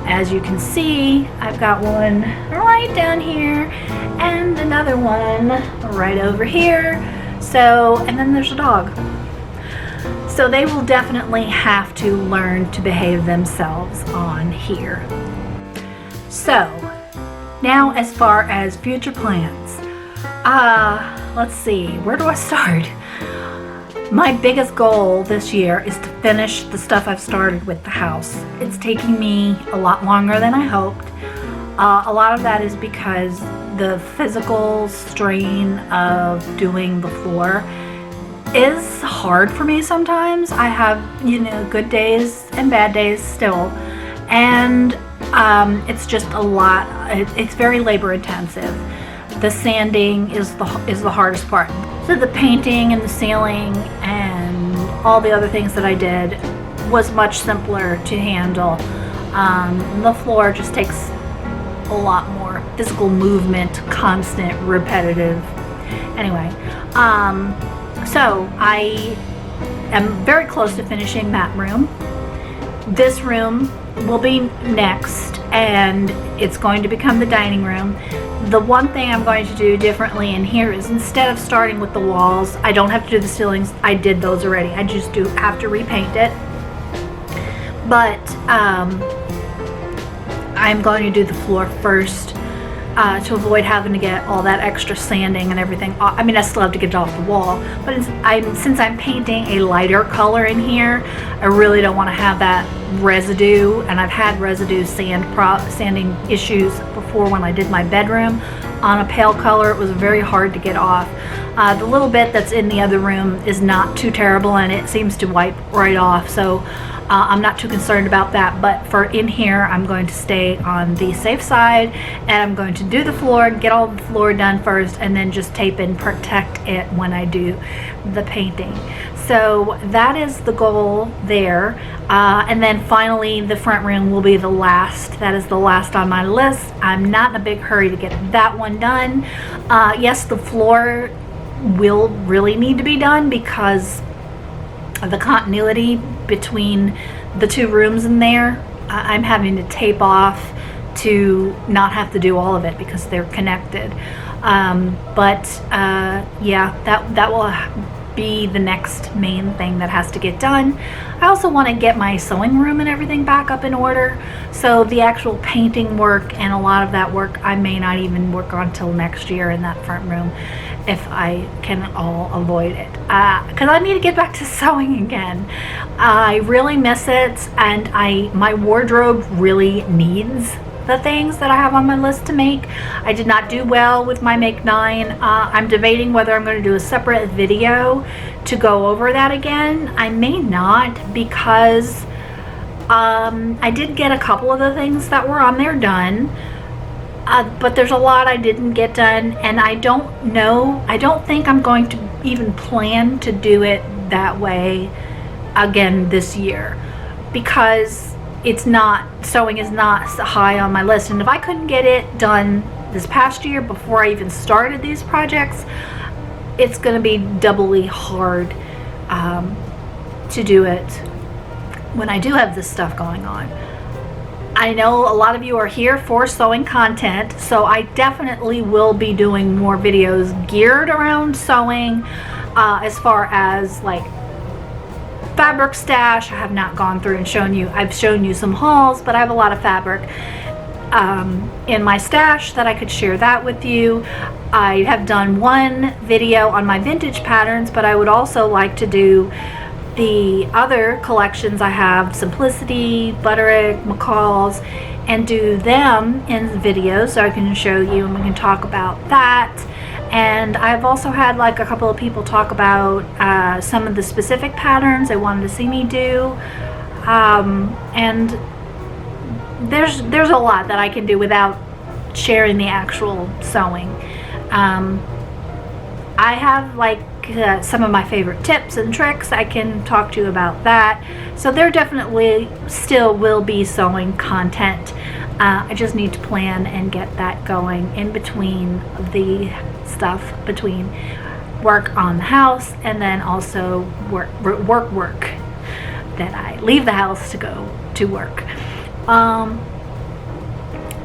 As you can see, I've got one right down here and another one right over here. So, and then there's a dog. So they will definitely have to learn to behave themselves on here. So now, as far as future plans, let's see, where do I start? My biggest goal this year is to finish the stuff I've started with the house. It's taking me a lot longer than I hoped. A lot of that is because the physical strain of doing the floor is hard for me sometimes. I have, you know, good days and bad days still, and it's just a lot. It's very labor intensive. The sanding is the hardest part. So the painting and the ceiling and all the other things that I did was much simpler to handle. The floor just takes a lot more physical movement, constant, repetitive. Anyway, so I am very close to finishing that room. This room will be next, and it's going to become the dining room. The one thing I'm going to do differently in here is, instead of starting with the walls, I don't have to do the ceilings. I did those already. I just do have to repaint it. But I'm going to do the floor first to avoid having to get all that extra sanding and everything. I mean, I still have to get it off the wall, but since I'm painting a lighter color in here, I really don't want to have that residue, and I've had residue sanding issues before when I did my bedroom, on a pale color. It was very hard to get off. The little bit that's in the other room is not too terrible, and it seems to wipe right off, so I'm not too concerned about that. But for in here, I'm going to stay on the safe side, and I'm going to do the floor, get all the floor done first, and then just tape and protect it when I do the painting. So that is the goal there. And then finally, the front room will be the last. That is the last on my list. I'm not in a big hurry to get that one done. Yes, the floor will really need to be done because of the continuity between the two rooms in there. I'm having to tape off to not have to do all of it because they're connected. Yeah, that will be the next main thing that has to get done. I also want to get my sewing room and everything back up in order, so the actual painting work and a lot of that work I may not even work on till next year in that front room if I can all avoid it, because I need to get back to sewing again. I really miss it, and my wardrobe really needs the things that I have on my list to make. I did not do well with my Make 9. I'm debating whether I'm going to do a separate video to go over that again. I may not, because I did get a couple of the things that were on there done, but there's a lot I didn't get done, and I don't think I'm going to even plan to do it that way again this year, because sewing is not high on my list. And if I couldn't get it done this past year before I even started these projects, it's going to be doubly hard to do it when I do have this stuff going on. I know a lot of you are here for sewing content, so I definitely will be doing more videos geared around sewing, as far as like fabric stash. I have not gone through and shown you. I've shown you some hauls, but I have a lot of fabric in my stash that I could share that with you. I have done one video on my vintage patterns, but I would also like to do the other collections I have, Simplicity, Butterick, McCall's, and do them in videos so I can show you and we can talk about that. And I've also had like a couple of people talk about some of the specific patterns they wanted to see me do, and there's a lot that I can do without sharing the actual sewing. I have like some of my favorite tips and tricks. I can talk to you about that. So there definitely still will be sewing content. I just need to plan and get that going in between the stuff, between work on the house and then also work that I leave the house to go to work.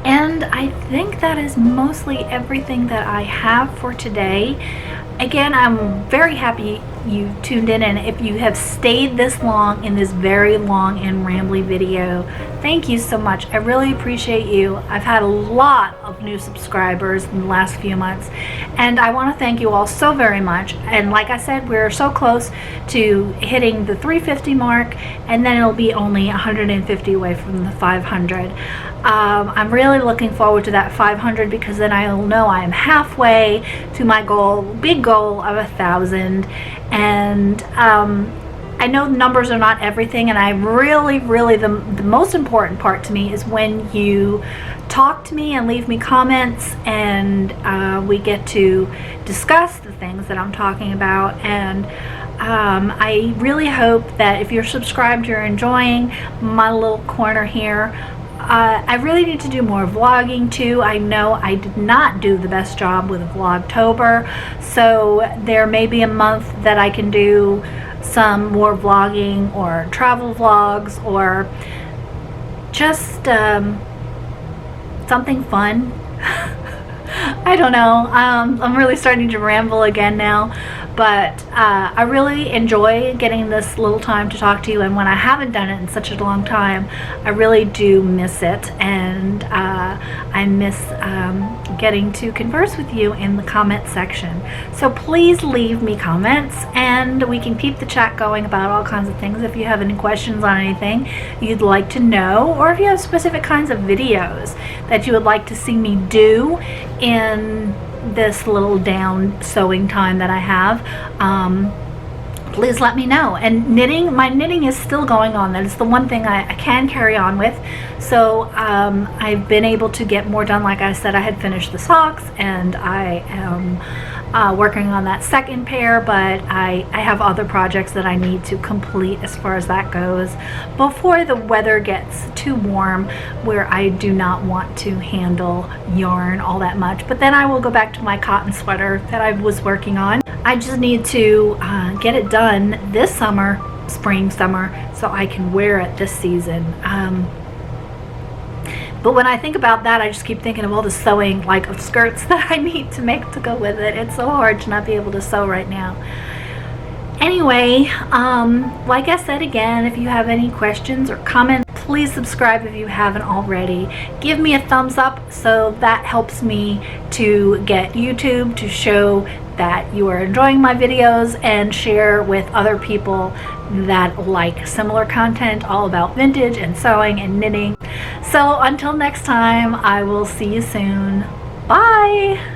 And I think that is mostly everything that I have for today. Again, I'm very happy you tuned in, and if you have stayed this long in this very long and rambly video, thank you so much. I really appreciate you. I've had a lot of new subscribers in the last few months, and I want to thank you all so very much. And like I said, we're so close to hitting the 350 mark, and then it'll be only 150 away from the 500. I'm really looking forward to that 500, because then I'll know I am halfway to my goal, big goal of 1,000. And I know numbers are not everything, and I really the most important part to me is when you talk to me and leave me comments, and we get to discuss the things that I'm talking about. And I really hope that if you're subscribed, you're enjoying my little corner here. I really need to do more vlogging too. I know I did not do the best job with Vlogtober, so there may be a month that I can do some more vlogging or travel vlogs or just something fun. I don't know. I'm really starting to ramble again now, but I really enjoy getting this little time to talk to you, and when I haven't done it in such a long time, I really do miss it. And I miss getting to converse with you in the comment section. So please leave me comments and we can keep the chat going about all kinds of things. If you have any questions on anything you'd like to know, or if you have specific kinds of videos that you would like to see me do in this little down sewing time that I have, please let me know. And my knitting is still going on. That is the one thing I can carry on with. So I've been able to get more done. Like I said, I had finished the socks, and I am working on that second pair, but I have other projects that I need to complete as far as that goes before the weather gets too warm, where I do not want to handle yarn all that much. But then I will go back to my cotton sweater that I was working on. I just need to get it done this summer, spring, summer, so I can wear it this season. But when I think about that, I just keep thinking of all the sewing, like of skirts that I need to make to go with it. It's so hard to not be able to sew right now. Anyway, like I said again, if you have any questions or comments, please subscribe if you haven't already. Give me a thumbs up, so that helps me to get YouTube to show that you are enjoying my videos, and share with other people that like similar content all about vintage and sewing and knitting. So until next time, I will see you soon. Bye!